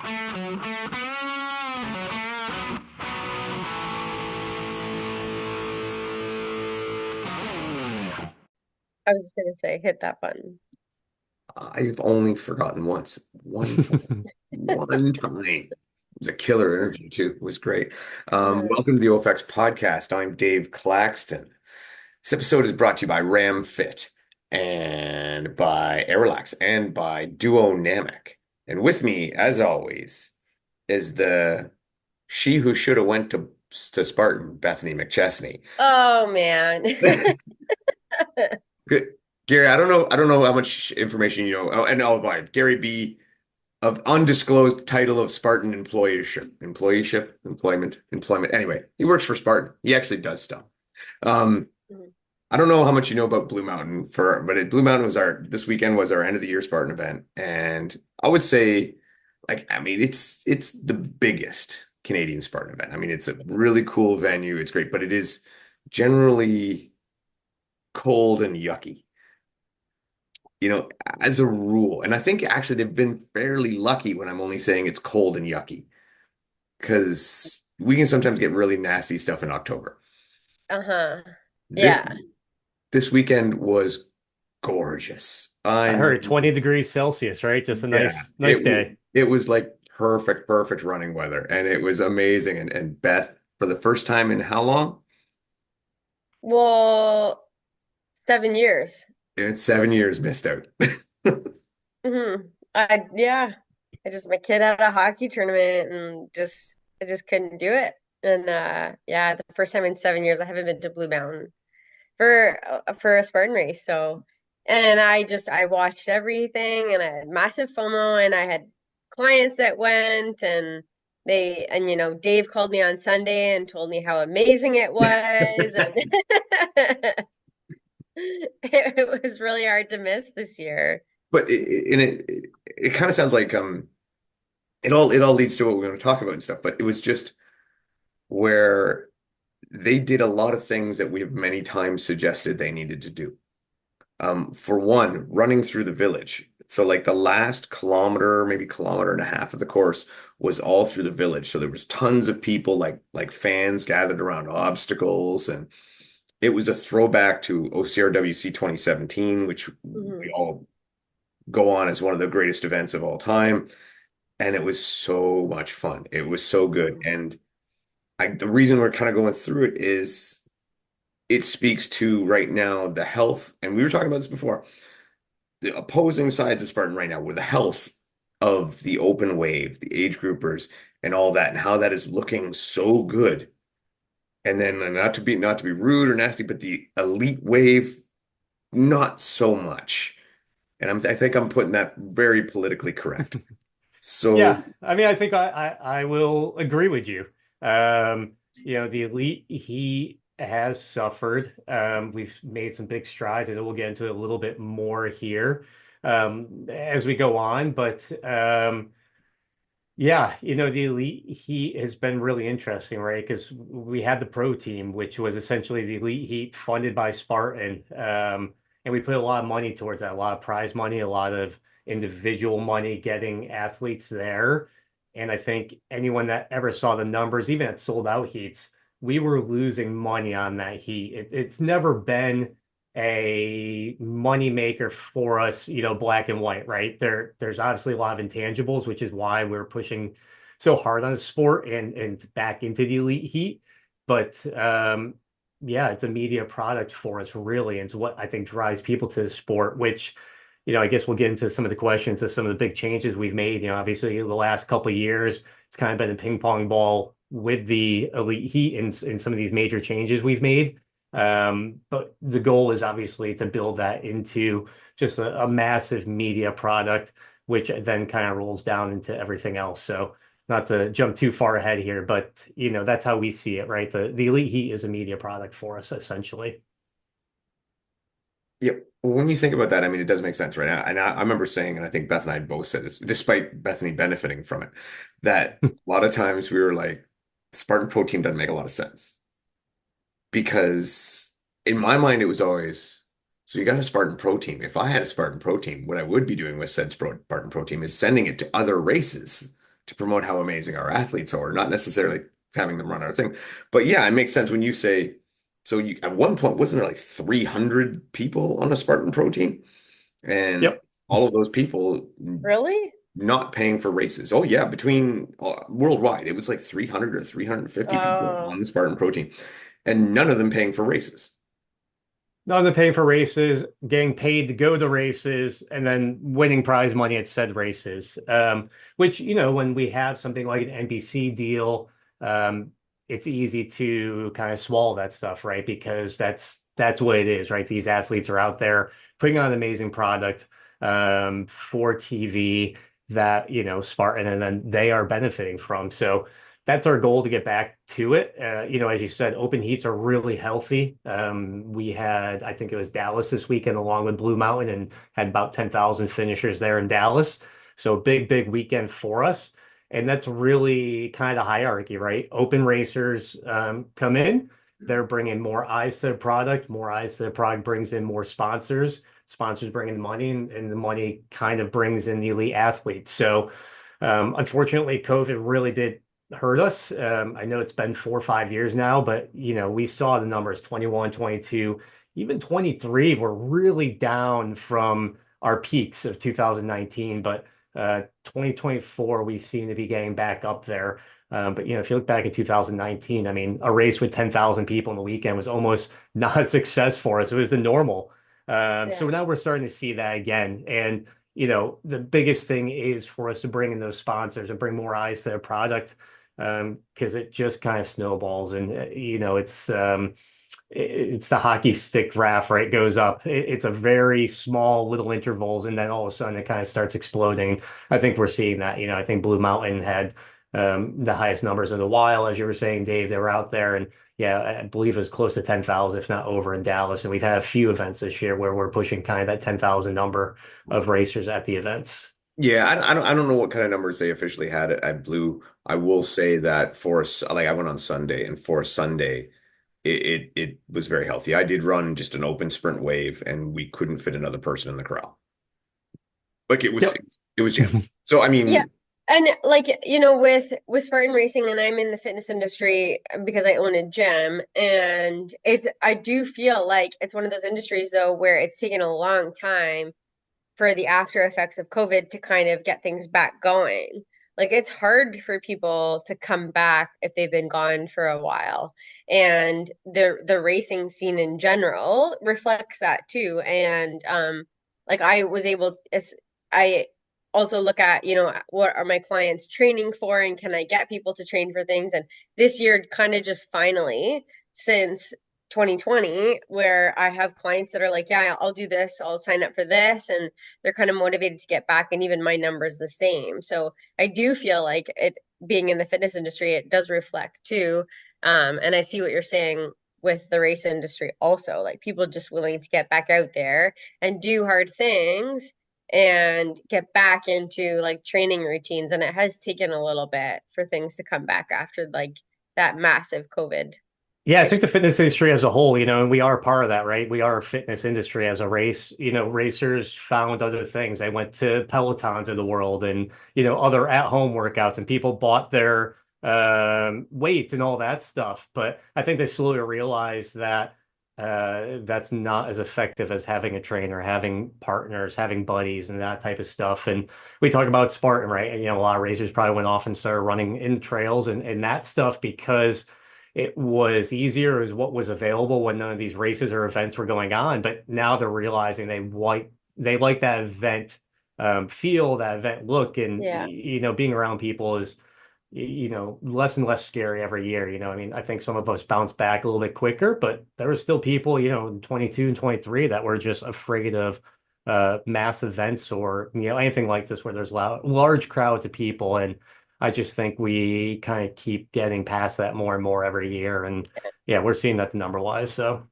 I was gonna say hit that button. I've only forgotten once. One time. It was a killer interview too. It was great. Uh, Welcome to the OFX podcast. I'm Dave Claxton. This episode is brought to you by Ram Fit and by AirRelax and by Duonamic. And with me, as always, is the she who should have went to Spartan, Bethany McChesney. oh man. Gary, I don't know how much information you know. Oh, and by Gary B. of undisclosed title of Spartan employment. Anyway, he works for Spartan. He actually does stuff. Um, I don't know how much you know about Blue Mountain Blue Mountain was this weekend was our end of the year Spartan event, and I would say, I mean, it's the biggest Canadian Spartan event. I mean, it's a really cool venue. It's great, but it is generally cold and yucky, as a rule. And I think actually they've been fairly lucky when I'm only saying it's cold and yucky, because we can sometimes get really nasty stuff in October. Uh-huh. This Yeah. this weekend was gorgeous. I heard 20 degrees Celsius, right? Just a Yeah, nice day. it was like perfect running weather, and it was amazing. And Beth, for the first time in how long? Well, 7 years. In 7 years, missed out. Yeah. My kid had a hockey tournament and I just couldn't do it. And yeah, the first time in 7 years I haven't been to Blue Mountain for a Spartan race. So, and I watched everything and I had massive FOMO and I had clients that went and Dave called me on Sunday and told me how amazing it was and it was really hard to miss this year. But it kind of sounds like it all leads to what we're going to talk about and stuff. But it was just where they did a lot of things that we have many times suggested they needed to do. For one, running through the village. So like the last kilometer, maybe kilometer and a half of the course was all through the village. So there was tons of people like fans gathered around obstacles, and it was a throwback to OCRWC 2017, which we Mhm. all go on as one of the greatest events of all time. And it was so much fun. It was so good. Mhm. And the reason we're kind of going through it is it speaks to right now the health, and we were talking about this before, the opposing sides of Spartan right now with the health of the open wave, the age groupers, and all that, and how that is looking so good. And then not to be rude or nasty, but the elite wave, not so much. And I think I'm putting that very politically correct. So Yeah, I mean, I think I will agree with you. The elite he has suffered. We've made some big strides, and we'll get into it a little bit more here as we go on. But yeah, the elite heat has been really interesting, right? Because we had the pro team, which was essentially the elite heat funded by Spartan. And we put a lot of money towards that, a lot of prize money, a lot of individual money getting athletes there. And I think anyone that ever saw the numbers, even at sold out heats, we were losing money on that heat. It's never been a money maker for us, black and white, right? There's obviously a lot of intangibles, which is why we're pushing so hard on the sport and back into the elite heat. But yeah, it's a media product for us, really. And it's what I think drives people to the sport, which, I guess we'll get into some of the questions of some of the big changes we've made. Obviously the last couple of years, it's kind of been a ping pong ball with the elite heat and some of these major changes we've made. But the goal is obviously to build that into just a massive media product, which then kind of rolls down into everything else. So not to jump too far ahead here, but that's how we see it, right? The Elite Heat is a media product for us, essentially. yeah, when you think about that, I mean, it does make sense right now. And I remember saying, and I think Beth and I both said this, despite Bethany benefiting from it, that a lot of times we were like, Spartan Pro Team doesn't make a lot of sense. Because in my mind, it was always, so you got a Spartan Pro Team. If I had a Spartan Pro Team, what I would be doing with said Spartan Pro Team is sending it to other races to promote how amazing our athletes are, not necessarily having them run our thing. But yeah, it makes sense when you say, so you at one point wasn't there like 300 people on a Spartan Pro team? And Yep. all of those people Really? not paying for races. Oh yeah, between worldwide, it was like 300 or 350 people on Oh, the Spartan Pro team, and none of them paying for races. None of them paying for races, getting paid to go to races, and then winning prize money at said races. Which, when we have something like an NBC deal, it's easy to kind of swallow that stuff, right? Because that's what it is, right? These athletes are out there putting on an amazing product for TV that, Spartan, and then they are benefiting from. So that's our goal to get back to it. As you said, open heats are really healthy. We had, I think it was Dallas this weekend, along with Blue Mountain, and had about 10,000 finishers there in Dallas. So big, big weekend for us. And that's really kind of the hierarchy, right? Open racers come in, they're bringing more eyes to the product. More eyes to the product brings in more sponsors. Sponsors bring in money, and the money kind of brings in the elite athletes. So, unfortunately, COVID really did hurt us. I know it's been 4 or 5 years now, but we saw the numbers 21, 22, even 23 were really down from our peaks of 2019. But 2024, we seem to be getting back up there. But if you look back in 2019, I mean, a race with 10,000 people in the weekend was almost not a success for us. It was the normal. So yeah. now we're starting to see that again. And the biggest thing is for us to bring in those sponsors and bring more eyes to the product, because it just kind of snowballs. And it's the hockey stick graph, right? It goes up. It's a very small little intervals, and then all of a sudden it kind of starts exploding. I think we're seeing that. I think Blue Mountain had the highest numbers in a while, as you were saying, Dave. They were out there, and yeah, I believe it was close to 10,000, if not over, in Dallas. And we've had a few events this year where we're pushing kind of that 10,000 number of racers at the events. Yeah, I don't know what kind of numbers they officially had at Blue. I will say that like I went on Sunday, and for Sunday, it was very healthy. I did run just an open sprint wave, and we couldn't fit another person in the corral. Like Yep. it was jammed. So I Yeah. mean, And like, with Spartan racing, and I'm in the fitness industry because I own a gym, and I do feel like it's one of those industries though where it's taken a long time for the after effects of COVID to kind of get things back going. Like it's hard for people to come back if they've been gone for a while. And the racing scene in general reflects that too. And like I was able as I also look at, what are my clients training for and can I get people to train for things? And this year kind of just finally since 2020 where I have clients that are like, yeah, I'll do this, I'll sign up for this, and they're kind of motivated to get back, and even my number's the same. So I do feel like it being in the fitness industry, it does reflect too. And I see what you're saying with the race industry also, like people just willing to get back out there and do hard things and get back into like training routines. And it has taken a little bit for things to come back after like that massive COVID Yeah, I think issue. the fitness industry as a whole, and we are part of that, right? We are a fitness industry as a race. Racers found other things. They went to Pelotons of the world and, other at-home workouts, and people bought their weights and all that stuff. But I think they slowly realized that that's not as effective as having a trainer, having partners, having buddies, and that type of stuff. And we talk about Spartan, right? And, a lot of racers probably went off and started running in the trails and that stuff because it was easier as what was available when none of these races or events were going on. But now they're realizing they like that event feel, that event look, and Yeah. being around people is less and less scary every year. I mean, I think some of us bounce back a little bit quicker, but there were still people, in 22 and 23 that were just afraid of mass events or anything like this where there's large crowds of people. And I just think we kind of keep getting past that more and more every year. And yeah, we're seeing that the number wise. So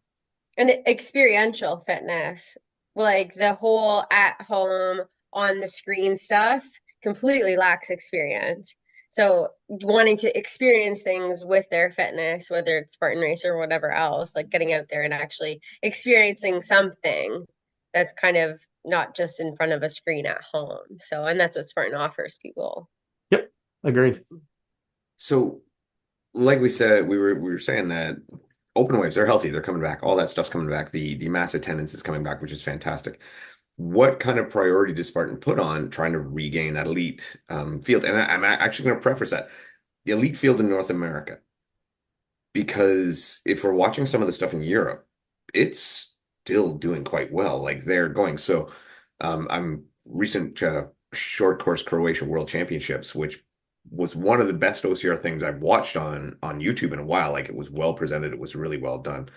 And experiential fitness, like the whole at home on the screen stuff, completely lacks experience. So wanting to experience things with their fitness, whether it's Spartan Race or whatever else, like getting out there and actually experiencing something that's kind of not just in front of a screen at home. So, and that's what Spartan offers people. yep. Agreed. So, like we said, we were saying that open waves, they're healthy, they're coming back. All that stuff's coming back. The mass attendance is coming back, which is fantastic. What kind of priority does Spartan put on trying to regain that elite field? And I'm actually going to preface that the elite field in North America, because if we're watching some of the stuff in Europe, it's still doing quite well. Like they're going. So, I'm recent short course Croatia World Championships, which was one of the best OCR things I've watched on YouTube in a while. Like it was well presented. It was really well done.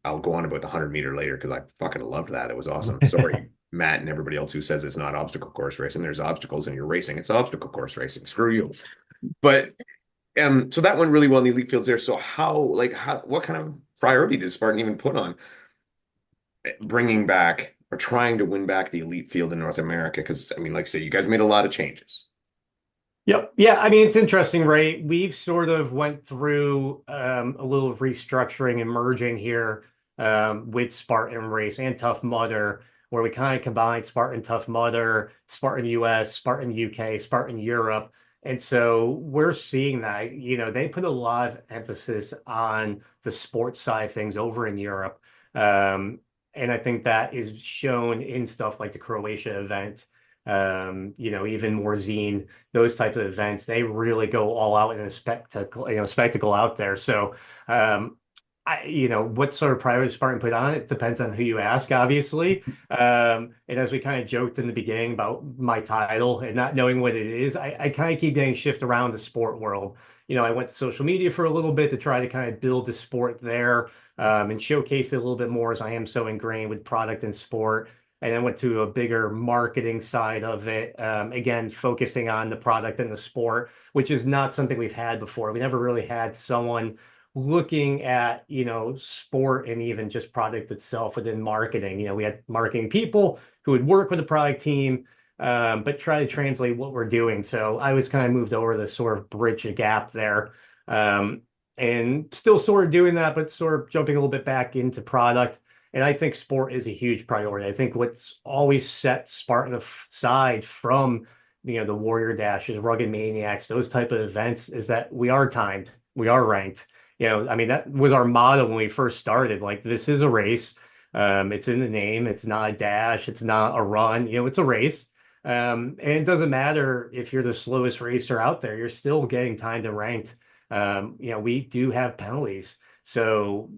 I'll go on about the 100 meter later because I fucking loved that. It was awesome. Sorry, Matt and everybody else who says it's not obstacle course racing. There's obstacles and you're racing. It's obstacle course racing. Screw you. But so that went really well in the elite fields there. So what kind of priority does Spartan even put on bringing back or trying to win back the elite field in North America? Because I mean, like I say, you guys made a lot of changes. Yep. Yeah. I mean, it's interesting, right? We've sort of went through a little restructuring and merging here with Spartan Race and Tough Mudder, where we kind of combined Spartan Tough Mudder, Spartan US, Spartan UK, Spartan Europe. And so we're seeing that, they put a lot of emphasis on the sports side of things over in Europe. Um, and I think that is shown in stuff like the Croatia event, even more zine, those types of events, they really go all out in a spectacle out there. So, what sort of priorities Spartan put on it depends on who you ask, obviously. And as we kind of joked in the beginning about my title and not knowing what it is, I kind of keep getting shifted around the sport world. I went to social media for a little bit to try to kind of build the sport there, and showcase it a little bit more as I am so ingrained with product and sport. And then went to a bigger marketing side of it. Again, focusing on the product and the sport, which is not something we've had before. We never really had someone looking at, sport and even just product itself within marketing. We had marketing people who would work with the product team, but try to translate what we're doing. So I was kind of moved over to sort of bridge a gap there. Um, and still sort of doing that, but sort of jumping a little bit back into product. And I think sport is a huge priority. I think what's always set Spartan aside from, the Warrior Dashes, Rugged Maniacs, those type of events is that we are timed, we are ranked. I mean, that was our motto when we first started. Like, this is a race. It's in the name. It's not a dash. It's not a run. It's a race. And it doesn't matter if you're the slowest racer out there, you're still getting timed and ranked. We do have penalties. So,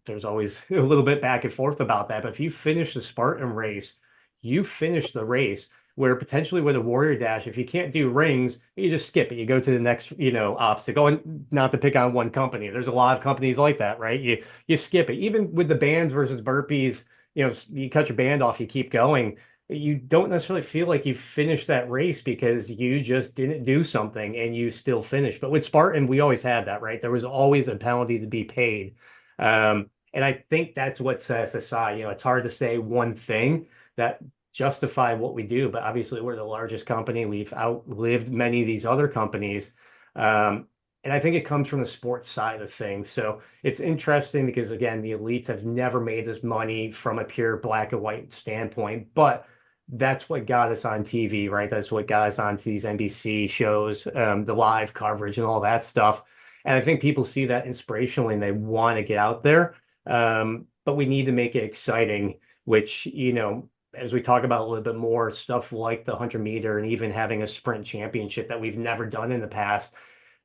there's always a little bit back and forth about that. But if you finish the Spartan race, you finish the race. Where potentially with a Warrior Dash, if you can't do rings, you just skip it. You go to the next, obstacle. And not to pick on one company, there's a lot of companies like that, right? You skip it. Even with the bands versus burpees, you cut your band off, you keep going. You don't necessarily feel like you finished that race because you just didn't do something and you still finished. But with Spartan, we always had that, right? There was always a penalty to be paid. And I think that's what sets us aside. It's hard to say one thing that justify what we do, but obviously we're the largest company. We've outlived many of these other companies. And I think it comes from the sports side of things. So it's interesting because, again, the elites have never made this money from a pure black and white standpoint, but that's what got us on TV, right? That's what got us onto these NBC shows, the live coverage and all that stuff. And I think people see that inspirationally and they want to get out there. But we need to make it exciting, which, as we talk about a little bit more, stuff like the 100 meter and even having a sprint championship that we've never done in the past,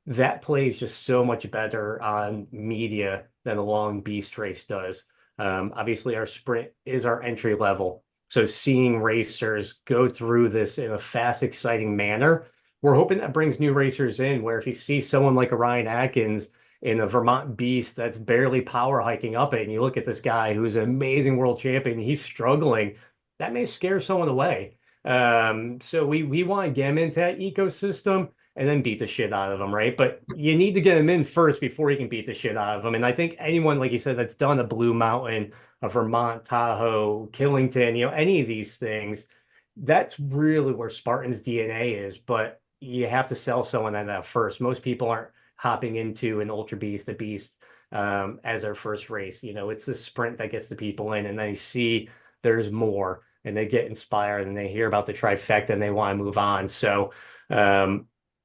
that plays just so much better on media than a long beast race does. Obviously, our sprint is our entry level. So seeing racers go through this in a fast, exciting manner, we're hoping that brings new racers in. Where if you see someone like a Ryan Atkins in a Vermont Beast that's barely power hiking up it, and you look at this guy who's an amazing world champion, he's struggling, that may scare someone away. So we want to get him into that ecosystem and then beat the shit out of them, right? But you need to get them in first before you can beat the shit out of them. And I think anyone, like you said, that's done a Blue Mountain, a Vermont Tahoe, Killington, any of these things, that's really where Spartan's DNA is. But you have to sell someone on that first. Most people aren't hopping into an Ultra Beast, a Beast, as their first race. It's the sprint that gets the people in, and they see there's more, and they get inspired, and they hear about the trifecta, and they want to move on. So,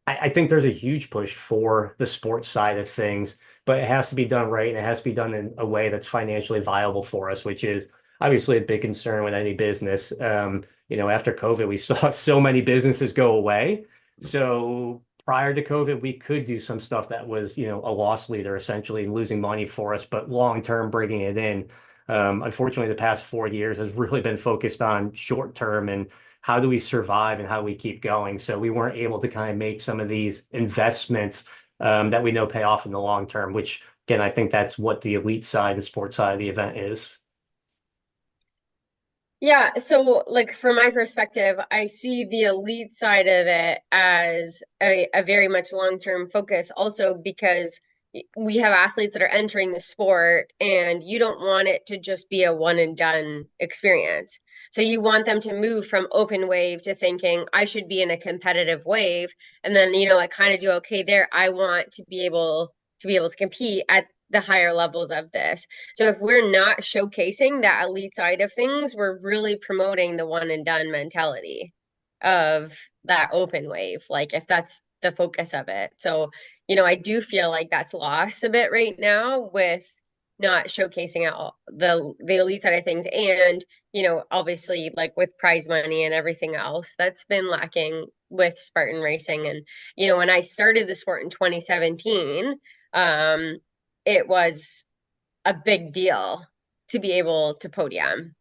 I think there's a huge push for the sports side of things, but it has to be done right and it has to be done in a way that's financially viable for us, which is obviously a big concern with any business. After COVID, we saw so many businesses go away. So prior to COVID, we could do some stuff that was, a loss leader essentially and losing money for us, but long term bringing it in. Unfortunately, the past 4 years has really been focused on short term and how do we survive and how do we keep going? So we weren't able to kind of make some of these investments that we know pay off in the long term, which again, I think that's what the elite side and sports side of the event is. Yeah, so like from my perspective, I see the elite side of it as a very much long-term focus, also because we have athletes that are entering the sport and you don't want it to just be a one and done experience. So you want them to move from open wave to thinking, I should be in a competitive wave, and then, I kind of do okay there. I want to be able to compete at the higher levels of this. So if we're not showcasing that elite side of things, we're really promoting the one and done mentality of that open wave, like if that's the focus of it. So, I do feel like that's lost a bit right now with not showcasing out the elite side of things and, obviously like with prize money and everything else, that's been lacking with Spartan racing. And, when I started the sport in 2017, um, it was a big deal to be able to podium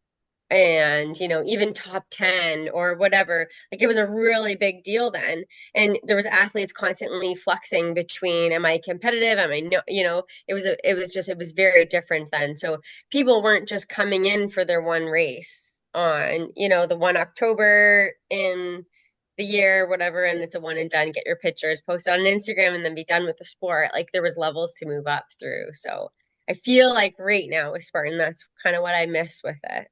and even top 10 or whatever, like it was a really big deal then. And there was athletes constantly flexing between, am I competitive, am I no, it was very different then. So people weren't just coming in for their one race on the 1 October in the year, whatever, and it's a one and done, get your pictures, post on Instagram, and then be done with the sport. Like there was levels to move up through. So I feel like right now with Spartan, that's kind of what I miss with it.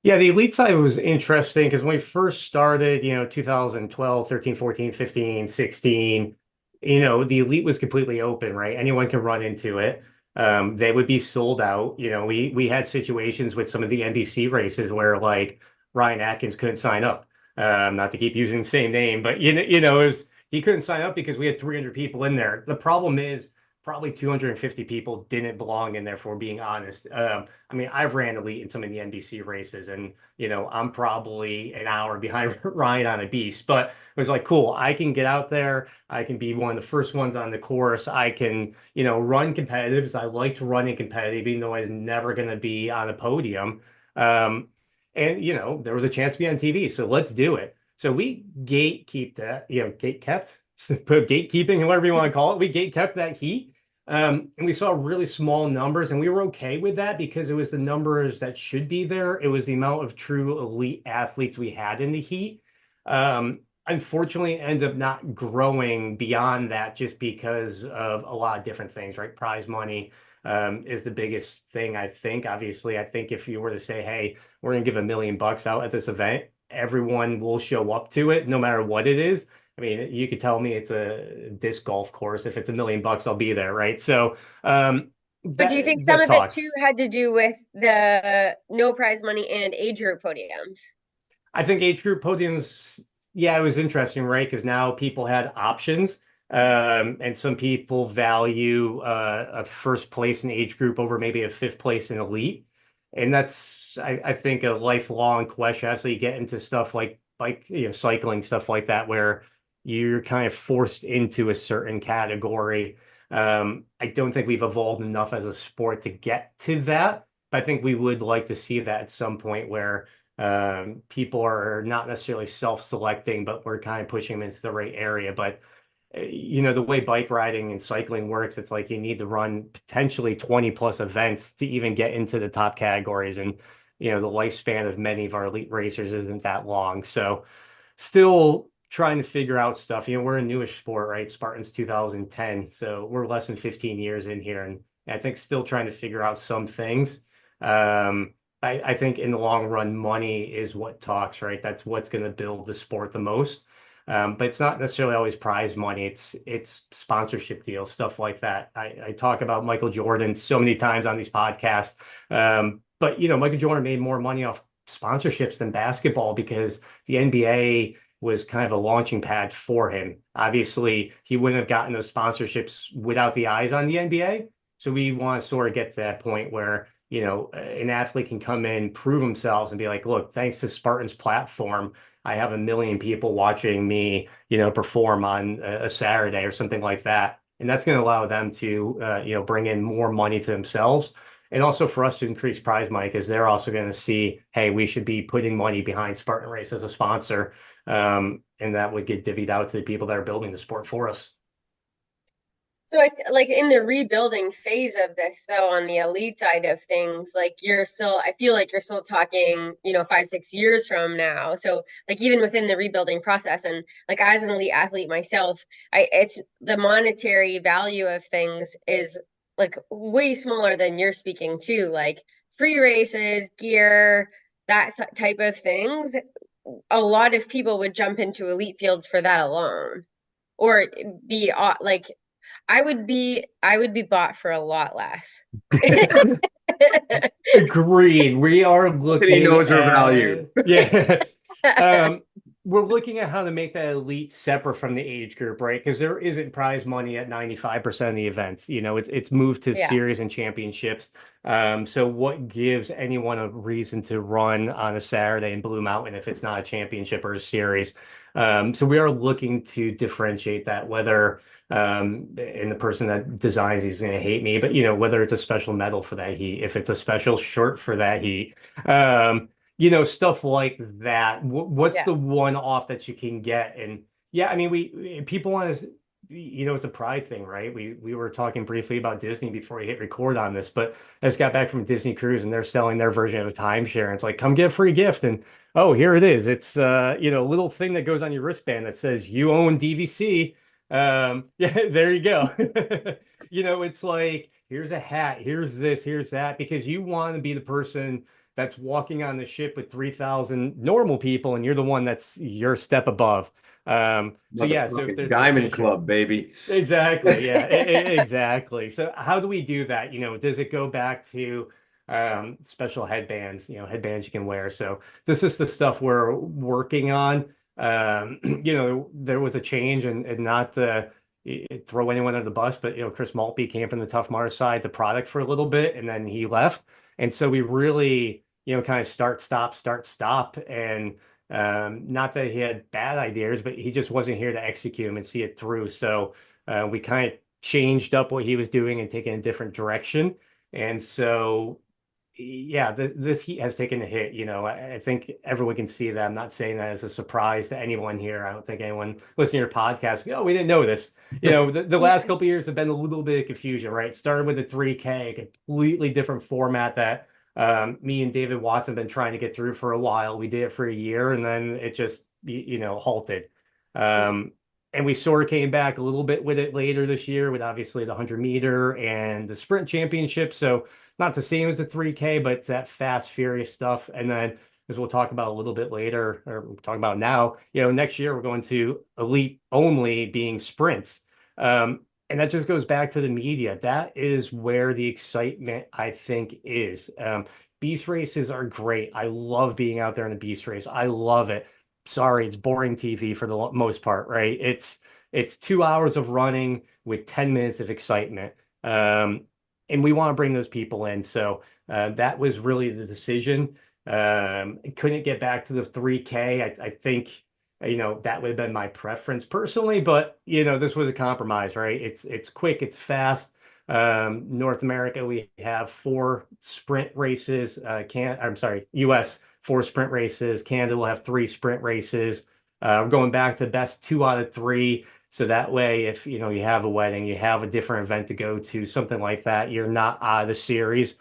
Yeah, the elite side was interesting because when we first started, 2012, 13, 14, 15, 16, the elite was completely open, right? Anyone can run into it. They would be sold out. We had situations with some of the NBC races where like Ryan Atkins couldn't sign up. Not to keep using the same name, but he couldn't sign up because we had 300 people in there. The problem is probably 250 people didn't belong in there, for being honest. I mean, I've ran elite in some of the NBC races, and I'm probably an hour behind Ryan on a beast. But it was like, cool, I can get out there, I can be one of the first ones on the course, I can, run competitive because I liked running competitive, even though I was never going to be on a podium. Um, and there was a chance to be on TV, so let's do it. So we gatekeep that, gate kept, put gatekeeping, however you want to call it. We gate kept that heat. And we saw really small numbers, and we were okay with that because it was the numbers that should be there. It was the amount of true elite athletes we had in the heat. Unfortunately, it ended up not growing beyond that just because of a lot of different things, right? Prize money is the biggest thing, I think. Obviously, I think if you were to say, hey, we're going to give $1 million out at this event, everyone will show up to it, no matter what it is. I mean, you could tell me it's a disc golf course. If it's $1 million, I'll be there, right? So But do you think that some that of it too talks. had to do with the no prize money and age group podiums? I think age group podiums, yeah, it was interesting, right? Because now people had options, and some people value a first place in age group over maybe a fifth place in elite, and that's I think a lifelong question. As you get into stuff like bike, cycling, stuff like that, where you're kind of forced into a certain category. I don't think we've evolved enough as a sport to get to that, but I think we would like to see that at some point where people are not necessarily self-selecting, but we're kind of pushing them into the right area. But the way bike riding and cycling works, it's like you need to run potentially 20 plus events to even get into the top categories. And the lifespan of many of our elite racers isn't that long. So still trying to figure out stuff. We're a newish sport, right? Spartan's 2010, so we're less than 15 years in here, and I think still trying to figure out some things. I think in the long run, money is what talks, right? That's what's going to build the sport the most. But it's not necessarily always prize money. It's sponsorship deals, stuff like that. I talk about Michael Jordan so many times on these podcasts. But Michael Jordan made more money off sponsorships than basketball because the NBA was kind of a launching pad for him. Obviously, he wouldn't have gotten those sponsorships without the eyes on the NBA. So we want to sort of get to that point where, an athlete can come in, prove themselves, and be like, look, thanks to Spartan's platform, I have 1 million people watching me, perform on a Saturday or something like that. And that's going to allow them to, bring in more money to themselves. And also for us to increase prize money because they're also going to see, hey, we should be putting money behind Spartan Race as a sponsor. And that would get divvied out to the people that are building the sport for us. So like in the rebuilding phase of this though, on the elite side of things, like I feel like you're still talking, 5, 6 years from now. So like even within the rebuilding process, and like as an elite athlete myself, it's the monetary value of things is like way smaller than you're speaking to, like free races, gear, that type of thing. A lot of people would jump into elite fields for that alone, or be like I would be bought for a lot less. Agreed. We are He looking knows her value. at, yeah. Um, we're looking at how to make that elite separate from the age group, right? Because there isn't prize money at 95% of the events. It's moved to Yeah. series and championships. So what gives anyone a reason to run on a Saturday in Blue Mountain if it's not a championship or a series? So we are looking to differentiate that, whether and the person that designs these is going to hate me, but whether it's a special medal for that heat, if it's a special shirt for that heat, stuff like that. What's Yeah. the one off that you can get? And yeah, I mean, we people want to, it's a pride thing, right? We were talking briefly about Disney before we hit record on this, but I just got back from Disney Cruise and they're selling their version of a timeshare. And it's like, come get a free gift. And oh, here it is. It's a little thing that goes on your wristband that says you own DVC. Yeah, there you go. It's like, here's a hat, here's this, here's that, because you want to be the person that's walking on the ship with 3,000 normal people, and you're the one that's your step above. So yeah, so if Motherfucking there's the Diamond Fisher. Club, baby. Exactly. Yeah, exactly. So how do we do that? Does it go back to special headbands, headbands you can wear? So this is the stuff we're working on. There was a change and not to throw anyone under the bus, but Chris Maltby came from the Tough Mudder side, the product for a little bit, and then he left. And so we really, kind of start, stop. And not that he had bad ideas, but he just wasn't here to execute them and see it through. So we kind of changed up what he was doing and taking a different direction. And so, yeah, this heat has taken a hit. I think everyone can see that. I'm not saying that as a surprise to anyone here. I don't think anyone listening to your podcast, oh, we didn't know this. The last couple of years have been a little bit of confusion, right? Started with the 3K, a completely different format that me and David Watson been trying to get through for a while. We did it for a year and then it just, halted. And we sort of came back a little bit with it later this year with obviously the 100-meter and the sprint championship. So not the same as the 3K, but it's that fast, furious stuff. And then, as we'll talk about a little bit later, or we're talking about now, next year we're going to elite only being sprints. And that just goes back to the media. That is where the excitement, I think, is. Beast races are great. I love being out there in the beast race. I love it. Sorry, it's boring TV for the most part, right? It's 2 hours of running with 10 minutes of excitement. And we want to bring those people in. So that was really the decision. Couldn't get back to the 3K. I think that would have been my preference personally, but this was a compromise, right? It's quick, it's fast. North America, we have 4 sprint races. I'm sorry, US 4 sprint races. Canada will have 3 sprint races. We're going back to best 2 out of 3. So that way, if you have a wedding, you have a different event to go to, something like that, you're not out of the series.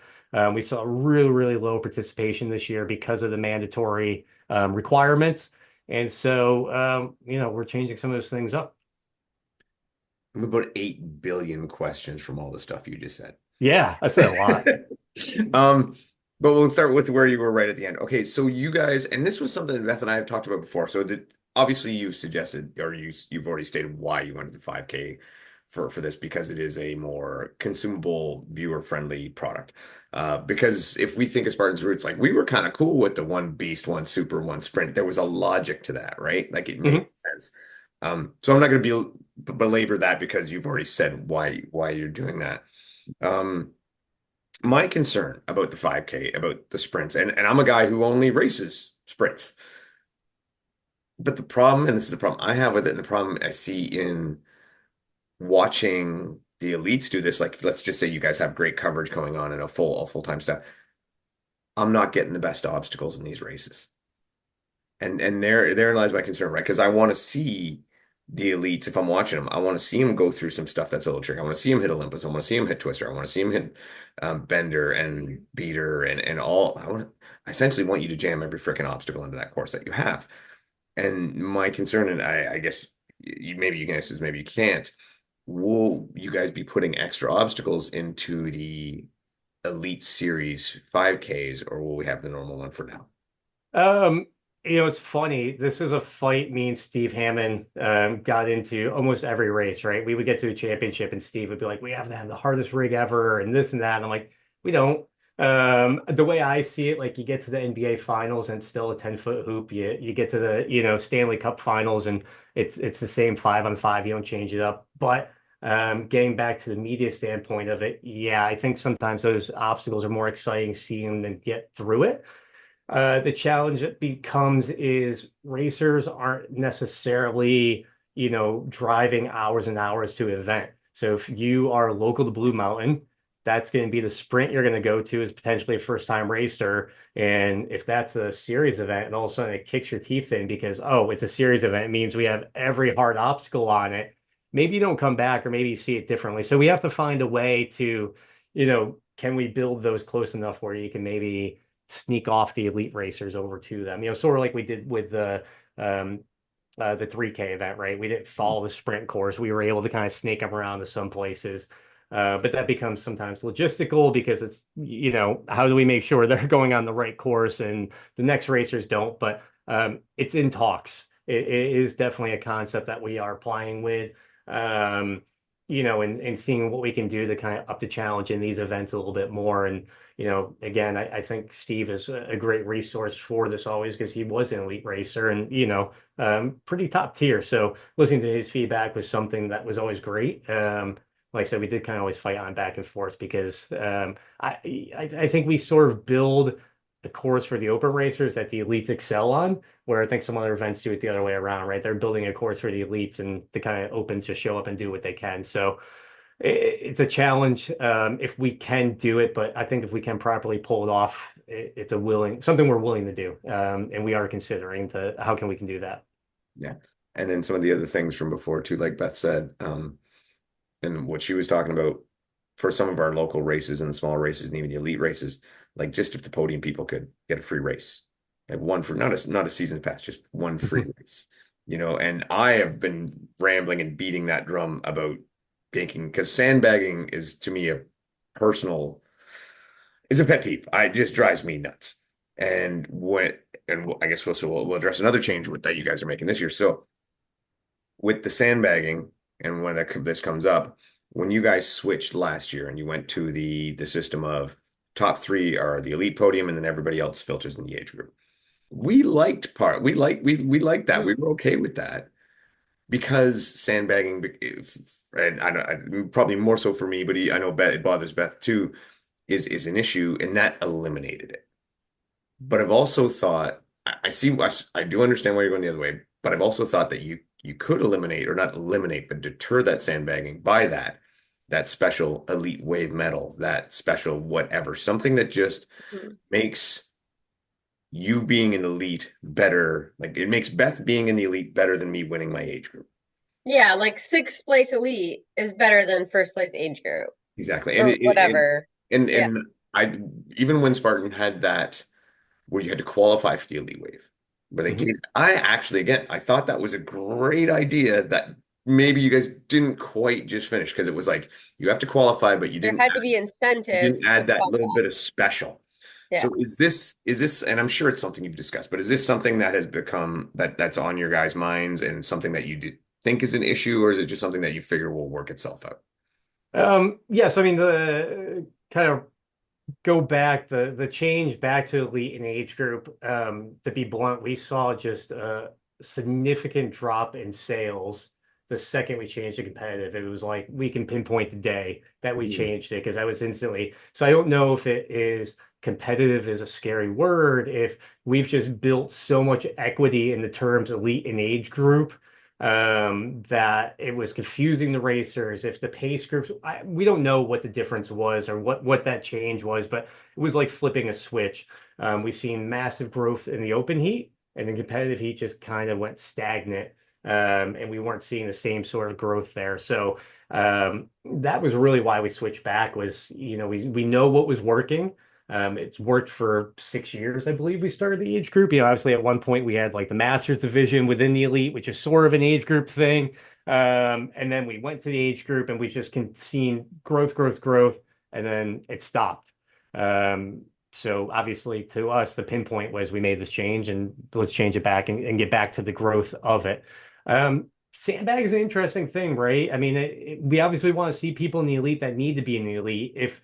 We saw really, really low participation this year because of the mandatory requirements. And so, we're changing some of those things up. About 8 billion questions from all the stuff you just said. Yeah, I said a lot. Um, but we'll start with where you were right at the end. Okay, so you guys, and this was something that Beth and I have talked about before. So obviously you suggested, or you've already stated why you went to the 5K for this because it is a more consumable, viewer-friendly product. Because if we think of Spartan's roots, like we were kind of cool with the one beast, one super, one sprint. There was a logic to that, right? Like it made Mhm. sense. So I'm not going to belabor that because you've already said why you're doing that. Um, my concern about the 5K, about the sprints, and I'm a guy who only races sprints. But the problem, and this is the problem I have with it, and the problem I see in watching the elites do this, like let's just say you guys have great coverage going on and a full-time staff. I'm not getting the best obstacles in these races. And there lies my concern, right? Because I want to see the elites, if I'm watching them, I want to see them go through some stuff that's a little tricky. I want to see them hit Olympus. I want to see them hit Twister. I want to see them hit Bender and Beater and all. I essentially want you to jam every freaking obstacle into that course that you have. And my concern, and I guess maybe you can answer this, maybe you can't. Will you guys be putting extra obstacles into the Elite Series 5Ks, or will we have the normal one for now? Um, it's funny. This is a fight me and Steve Hammond got into almost every race, right? We would get to a championship and Steve would be like, we have to have the hardest rig ever and this and that. And I'm like, we don't. The way I see it, like you get to the NBA finals and it's still a 10-foot hoop. You get to the, Stanley Cup finals and it's the same 5-on-5. You don't change it up. But getting back to the media standpoint of it, yeah, I think sometimes those obstacles are more exciting seeing them get through it. The challenge it becomes is racers aren't necessarily, driving hours and hours to an event. So if you are local to Blue Mountain, that's going to be the sprint you're going to go to as potentially a first time racer. And if that's a series event and all of a sudden it kicks your teeth in because, oh, it's a series event, it means we have every hard obstacle on it. Maybe you don't come back or maybe you see it differently. So we have to find a way to, can we build those close enough where you can maybe sneak off the elite racers over to them. Sort of like we did with the 3K event, right? We didn't follow the sprint course. We were able to kind of snake them around to some places. But that becomes sometimes logistical because it's, how do we make sure they're going on the right course and the next racers don't? But it's in talks. It is definitely a concept that we are playing with. Um, and seeing what we can do to kind of up the challenge in these events a little bit more. And again, I think Steve is a great resource for this always because he was an elite racer and, pretty top tier. So listening to his feedback was something that was always great. Like I said, we did kind of always fight on back and forth because I think we sort of build a course for the open racers that the elites excel on, where I think some other events do it the other way around, right? They're building a course for the elites and the kind of opens just show up and do what they can. So it's a challenge if we can do it, but I think if we can properly pull it off, it's something we're willing to do, and we are considering to how can we can do that. Yeah. And then some of the other things from before too, like Beth said, and what she was talking about for some of our local races and the small races and even the elite races, like just if the podium people could get a free race, like one for not a season pass, just one free race, and I have been rambling and beating that drum about banking because sandbagging is to me a personal is a pet peeve. It just drives me nuts. I guess we'll address another change with that you guys are making this year. So with the sandbagging and when this comes up, when you guys switched last year and you went to the system of top three are the elite podium and then everybody else filters in the age group. We liked that. We Mhm. were okay with that because sandbagging and probably more so for me, but I know Beth, it bothers Beth too, is an issue and that eliminated it. But I've also thought I do understand why you're going the other way, but I've also thought that you could eliminate or not eliminate, but deter that sandbagging by that special elite wave medal, that special whatever, something that just Mhm. makes you being an elite better. Like it makes Beth being in the elite better than me winning my age group. Yeah, like sixth place elite is better than first place age group Exactly. or whatever. Yeah. And I even when Spartan had that where you had to qualify for the elite wave. But Mhm. I actually, again, I thought that was a great idea that maybe you guys didn't quite just finish because it was like you have to qualify, but There had to be you incentive didn't to add that little qualify. bit of special. Yeah. So is this, and I'm sure it's something you've discussed, but is this something that has become that's on your guys' minds and something that you think is an issue, or is it just something that you figure will work itself out? Yes, I mean the kind of go back the change back to elite and age group. To be blunt, we saw just a significant drop in sales the second we changed to competitive. It was like we can pinpoint the day that we Mhm. changed it because I was instantly. So I don't know if it is competitive is a scary word, if we've just built so much equity in the terms elite and age group that it was confusing the racers. If the pace groups, we don't know what the difference was or what that change was, but it was like flipping a switch. We've seen massive growth in the open heat, and the competitive heat just kind of went stagnant, and we weren't seeing the same sort of growth there. So that was really why we switched back. Was we know what was working. It's worked for 6 years, I believe. We started the age group. Obviously at one point we had like the Masters division within the elite, which is sort of an age group thing. And then we went to the age group and we just seen growth, growth, growth, and then it stopped. So obviously to us, the pinpoint was we made this change and let's change it back and get back to the growth of it. Sandbag is an interesting thing, right? I mean, we obviously want to see people in the elite that need to be in the elite. If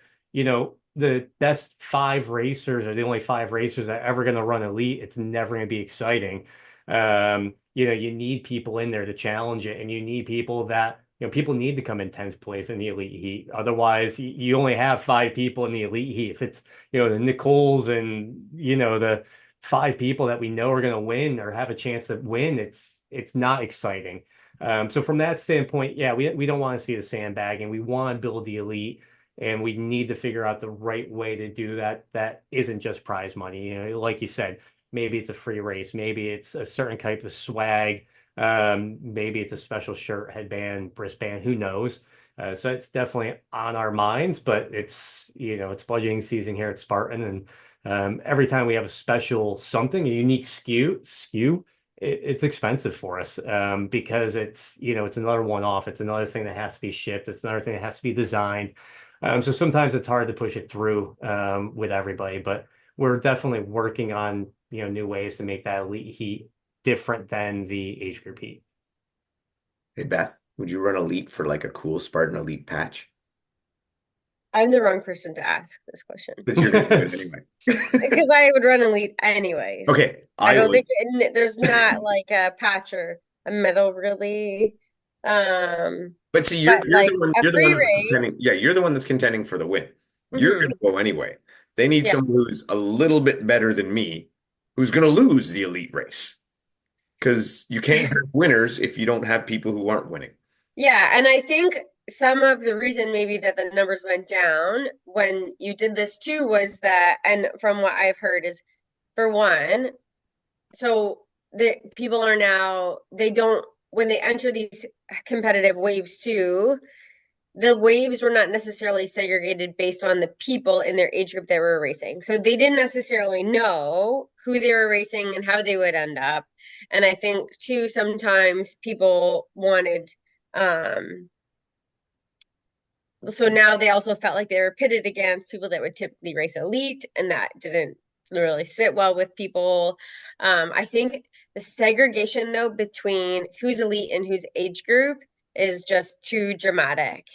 the best five racers are the only five racers that are ever going to run elite, it's never going to be exciting. You need people in there to challenge it, and you need people that, people need to come in 10th place in the elite heat. Otherwise, you only have five people in the elite heat. If it's, the Nicoles and, the five people that we know are going to win or have a chance to win, it's not exciting. So from that standpoint, yeah, we don't want to see the sandbagging. We want to build the elite and we need to figure out the right way to do that. That isn't just prize money. Like you said, maybe it's a free race, maybe it's a certain type of swag, maybe it's a special shirt, headband, wristband, who knows? So it's definitely on our minds, but it's budgeting season here at Spartan, and every time we have a special something, a unique SKU, it's expensive for us because it's another one-off. It's another thing that has to be shipped. It's another thing that has to be designed. So sometimes it's hard to push it through with everybody, but we're definitely working on new ways to make that elite heat different than the age group heat. Hey Beth, would you run Elite for like a cool Spartan Elite patch? I'm the wrong person to ask this question Because you're gonna do it anyway. because I would run elite anyways. Okay, I I don't would. think there's not like a patch or a medal really. Um, But see, you're but you're like the one a you're the one free that's race. contending. Yeah, you're the one that's contending for the win. You're Hmm. gonna go anyway. They need Yeah. someone who's a little bit better than me, who's gonna lose the elite race. Because you can't have winners if you don't have people who aren't winning. Yeah, and I think some of the reason maybe that the numbers went down when you did this too was that, and from what I've heard is for one, so the people are now they don't when they enter these competitive waves too, the waves were not necessarily segregated based on the people in their age group they were racing. So they didn't necessarily know who they were racing and how they would end up. And I think too sometimes people wanted um so now they also felt like they were pitted against people that would typically race elite, and that didn't really sit well with people. I think the segregation, though, between who's elite and whose age group is just too dramatic.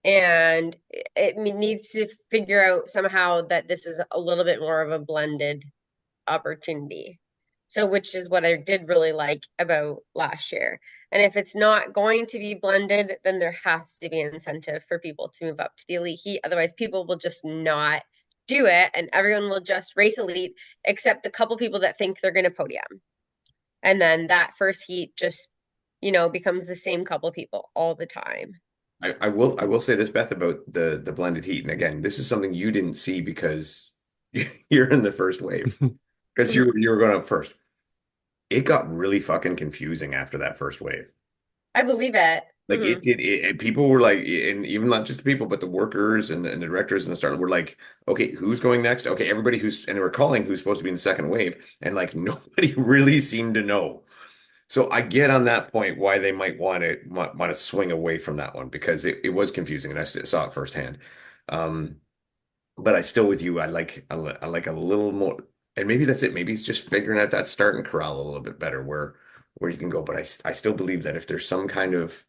And it needs to figure out somehow that this is a little bit more of a blended opportunity. So, which is what I did really like about last year. And if it's not going to be blended, then there has to be an incentive for people to move up to the elite heat. Otherwise, people will just not do it, and everyone will just race elite, except the couple people that think they're going to podium. And then that first heat just, becomes the same couple people all the time. I will say this, Beth, about the blended heat. And again, this is something you didn't see because you're in the first wave. Because you Mhm. were you were going up first. It got really fucking confusing after that first wave. I believe it. Like Hmm. it did people were like, and even not just the people, but the workers and the directors and the start were like, okay, who's going next? Okay, everybody and they were calling who's supposed to be in the second wave, and like nobody really seemed to know. So I get on that point why they might want to swing away from that one because it was confusing and I saw it firsthand. Um, but I still with you, I like a little more, and maybe that's it. Maybe it's just figuring out that starting corral a little bit better where where you can go. But I still believe that if there's some kind of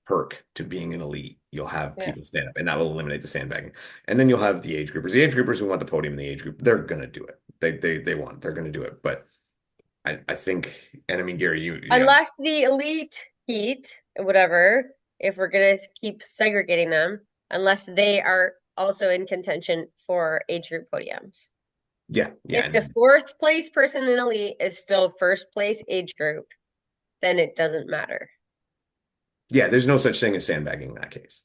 perk to being an elite, you'll have Yeah. people stand up, and that will eliminate the sandbagging. And then you'll have the age groupers. The age groupers who want the podium in the age group, they're gonna do it. They're gonna do it. But I think, and I mean, Gary, yeah, Unless the elite heat, whatever, if we're gonna keep segregating them, unless they are also in contention for age group podiums. yeah, If the and fourth place person in elite is still first place age group, then it doesn't matter. yeah, there's no such thing as sandbagging in that case.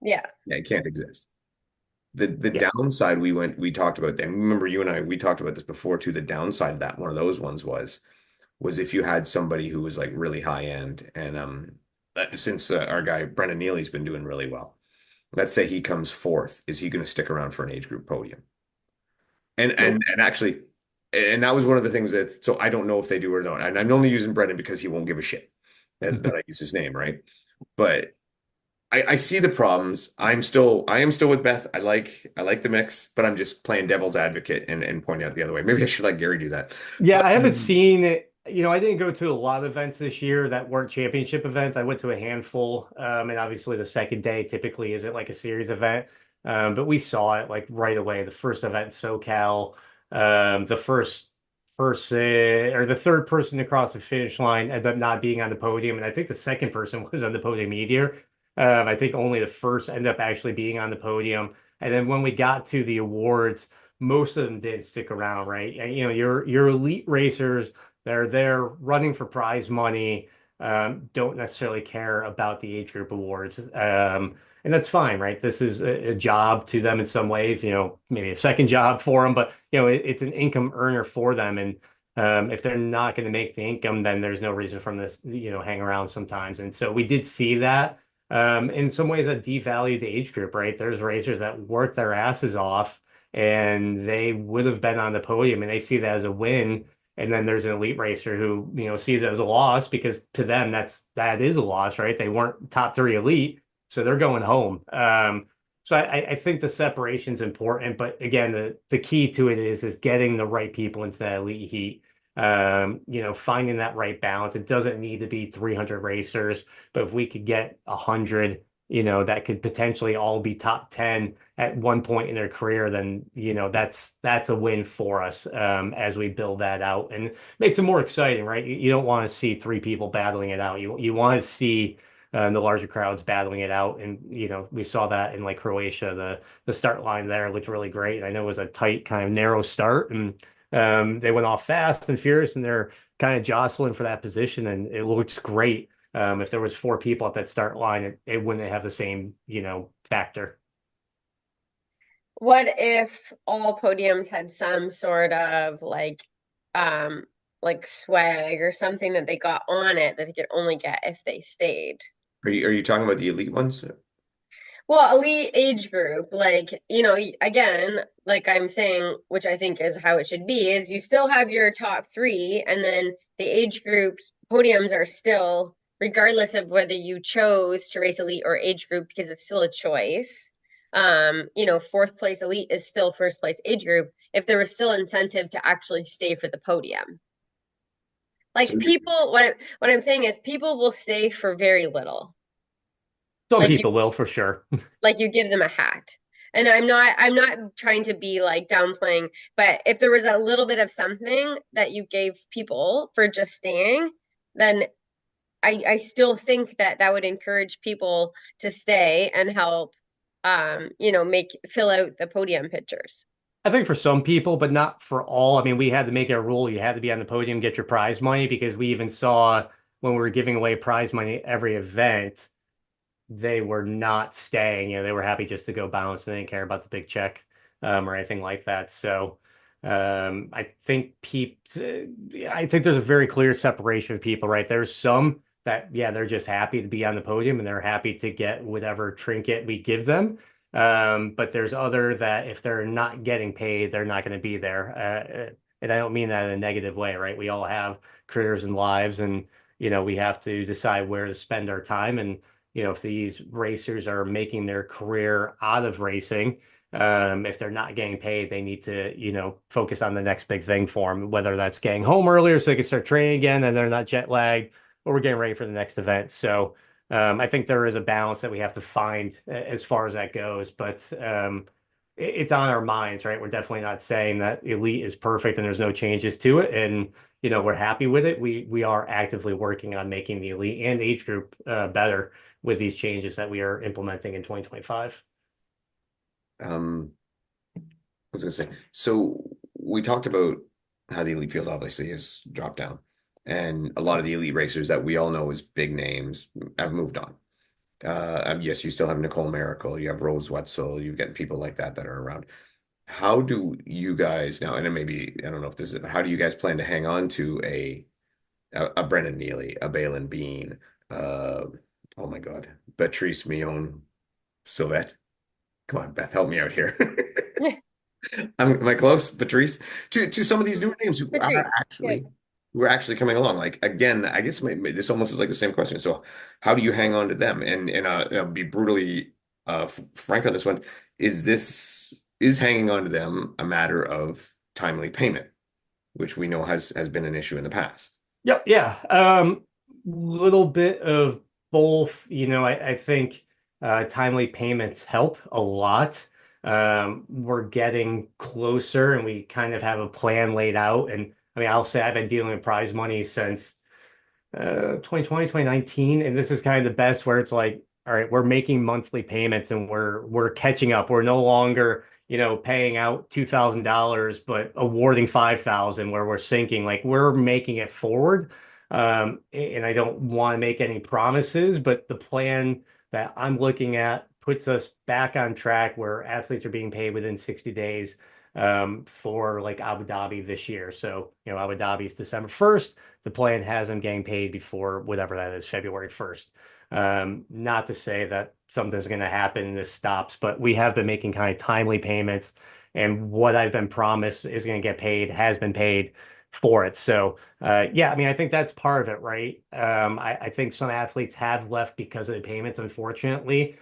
Yeah. Yeah, it can't exist. The Yeah. downside we talked about, and remember you and I we talked about this before too. The downside of that, one of those ones was if you had somebody who was like really high end, and since our guy Brendan Neely's been doing really well, let's say he comes fourth, is he going to stick around for an age group podium? And and Nope. and actually, and that was one of the things that, so I don't know if they do or don't. And I'm only using Brendan because he won't give a shit that I use his name, right? But I see the problems. I am still with Beth. I like the mix, but I'm just playing devil's advocate and pointing out the other way. Maybe I should let Gary do that. Yeah, But I haven't seen it. I didn't go to a lot of events this year that weren't championship events. I went to a handful, and obviously the second day typically isn't like a series event. But we saw it like right away. The first event in SoCal, the first person or the third person to cross the finish line ended up not being on the podium, and I think the second person was on the podium either. I think only the first ended up actually being on the podium. And then when we got to the awards, most of them didn't stick around, right? And, your elite racers that are there running for prize money, don't necessarily care about the age group awards. And that's fine, right? This is a job to them in some ways, maybe a second job for them, but it's an income earner for them. And if they're not going to make the income, then there's no reason for them to, hang around sometimes. And so we did see that. In some ways, that devalued the age group, right? There's racers that work their asses off and they would have been on the podium and they see that as a win. And then there's an elite racer who, sees it as a loss because to them that is a loss, right? They weren't top three elite, so they're going home. So I think the separation's important, but again, the key to it is getting the right people into that elite heat. Finding that right balance. It doesn't need to be 300 racers, but if we could get 100, that could potentially all be top 10 at one point in their career, then that's a win for us as we build that out and makes it more exciting, right? You don't want to see three people battling it out. You want to see the larger crowds battling it out, and we saw that in like Croatia. The start line there looked really great. And I know it was a tight, kind of narrow start, and they went off fast and furious, and they're kind of jostling for that position, and it looks great. If there was four people at that start line, it wouldn't have the same, factor. What if all podiums had some sort of um like swag or something that they got on it that they could only get if they stayed? are you talking about the elite ones? Well, elite age group, again, like I'm saying, which I think is how it should be, is you still have your top three, and then the age group podiums are still, regardless of whether you chose to race elite or age group, because it's still a choice. Fourth place elite is still first place age group, if there was still incentive to actually stay for the podium. So Like people, what I'm saying is people will stay for very little. Some Like you people will for sure. like you give them a hat. And I'm not trying to be like downplaying, but if there was a little bit of something that you gave people for just staying, then I still think that that would encourage people to stay and help make fill out the podium pictures. I think for some people, but not for all. I mean, we had to make it a rule. You had to be on the podium, get your prize money, because we even saw when we were giving away prize money every event, they were not staying. They were happy just to go bounce. They didn't care about the big check or anything like that. So I think there's a very clear separation of people, right? There's some that, yeah, they're just happy to be on the podium and they're happy to get whatever trinket we give them. But there's other that if they're not getting paid, they're not going to be there. And I don't mean that in a negative way, right? We all have careers and lives, and we have to decide where to spend our time. And if these racers are making their career out of racing, If they're not getting paid, they need to, focus on the next big thing for them, whether that's getting home earlier so they can start training again and they're not jet lagged, or we're getting ready for the next event. So I think there is a balance that we have to find as far as that goes. But it's on our minds, right? We're definitely not saying that Elite is perfect and there's no changes to it. And we're happy with it. We are actively working on making the Elite and age group better with these changes that we are implementing in 2025. Um, I was gonna say, so we talked about how the elite field obviously has dropped down, and a lot of the elite racers that we all know as big names have moved on. Yes, you still have Nicole Miracle, you have Rose Wetzel, you've got people like that that are around. How do you guys now, and it maybe I don't know if this is, but how do you guys plan to hang on to a Brennan Neely, a Balin Bean, uh, oh my God, Patrice Mion, Sylvette? Come on, Beth, help me out here. Am I close, Patrice? To some of these newer names Patrice. Yeah. who are actually coming along. Like again, I guess this almost is like the same question. So, how do you hang on to them? And I'll be brutally frank on this one. Is hanging on to them a matter of timely payment, which we know has been an issue in the past? Yep, yeah. Little bit of both. I think timely payments help a lot. We're getting closer and we kind of have a plan laid out. And I mean, I'll say I've been dealing with prize money since 2020, 2019, and this is kind of the best where it's like, all right, we're making monthly payments and we're catching up. We're no longer, paying out $2,000 but awarding 5,000 where we're sinking. Like we're making it forward. And I don't want to make any promises, but the plan that I'm looking at puts us back on track where athletes are being paid within 60 days for like Abu Dhabi this year. So, Abu Dhabi is December 1st. The plan has them getting paid before whatever that is, February 1st. Not to say that something's going to happen and this stops, but we have been making kind of timely payments, and what I've been promised is going to get paid has been paid for it. So, yeah, I mean, I think that's part of it, right? I think some athletes have left because of the payments, unfortunately.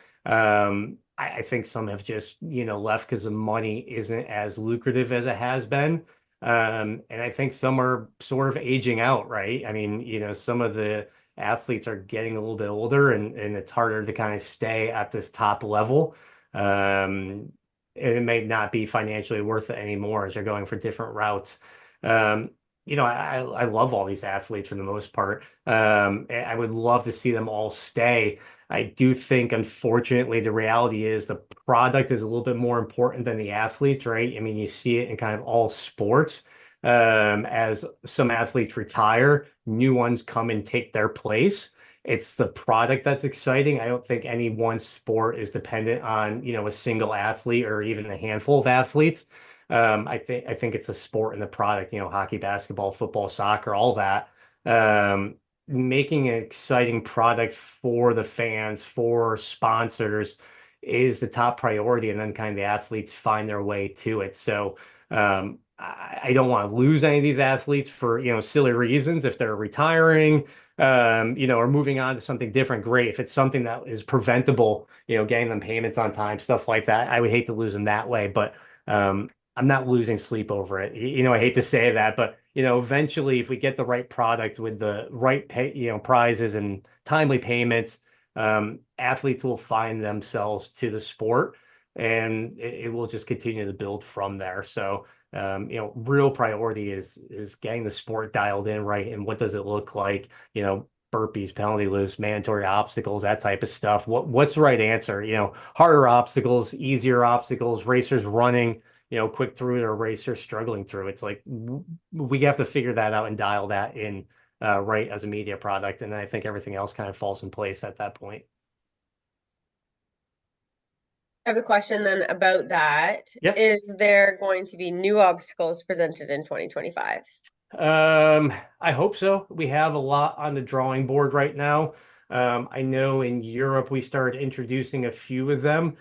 I think some have just, left because the money isn't as lucrative as it has been. And I think some are sort of aging out, right? I mean, some of the athletes are getting a little bit older and it's harder to kind of stay at this top level. And it may not be financially worth it anymore as they're going for different routes. Um, I love all these athletes for the most part. And I would love to see them all stay. I do think, unfortunately, the reality is the product is a little bit more important than the athletes, right? I mean, you see it in kind of all sports. As some athletes retire, new ones come and take their place. It's the product that's exciting. I don't think any one sport is dependent on, a single athlete or even a handful of athletes. I think it's a sport and the product, hockey, basketball, football, soccer, all that. Um, Making an exciting product for the fans, for sponsors is the top priority, and then kind of the athletes find their way to it. So I don't want to lose any of these athletes for, silly reasons. If they're retiring, or moving on to something different, great. If it's something that is preventable, getting them payments on time, stuff like that, I would hate to lose them that way. But I'm not losing sleep over it. I hate to say that, but eventually, if we get the right product with the right pay, prizes and timely payments, athletes will find themselves to the sport, and it will just continue to build from there. So, real priority is getting the sport dialed in right, and what does it look like? Burpees, penalty loops, mandatory obstacles, that type of stuff. What's the right answer? Harder obstacles, easier obstacles, racers running, quick through it or racers struggling through. It's like we have to figure that out and dial that in right as a media product. And then I think everything else kind of falls in place at that point. I have a question then about that. Yep. Is there going to be new obstacles presented in 2025? I hope so. We have a lot on the drawing board right now. I know in Europe we started introducing a few of them.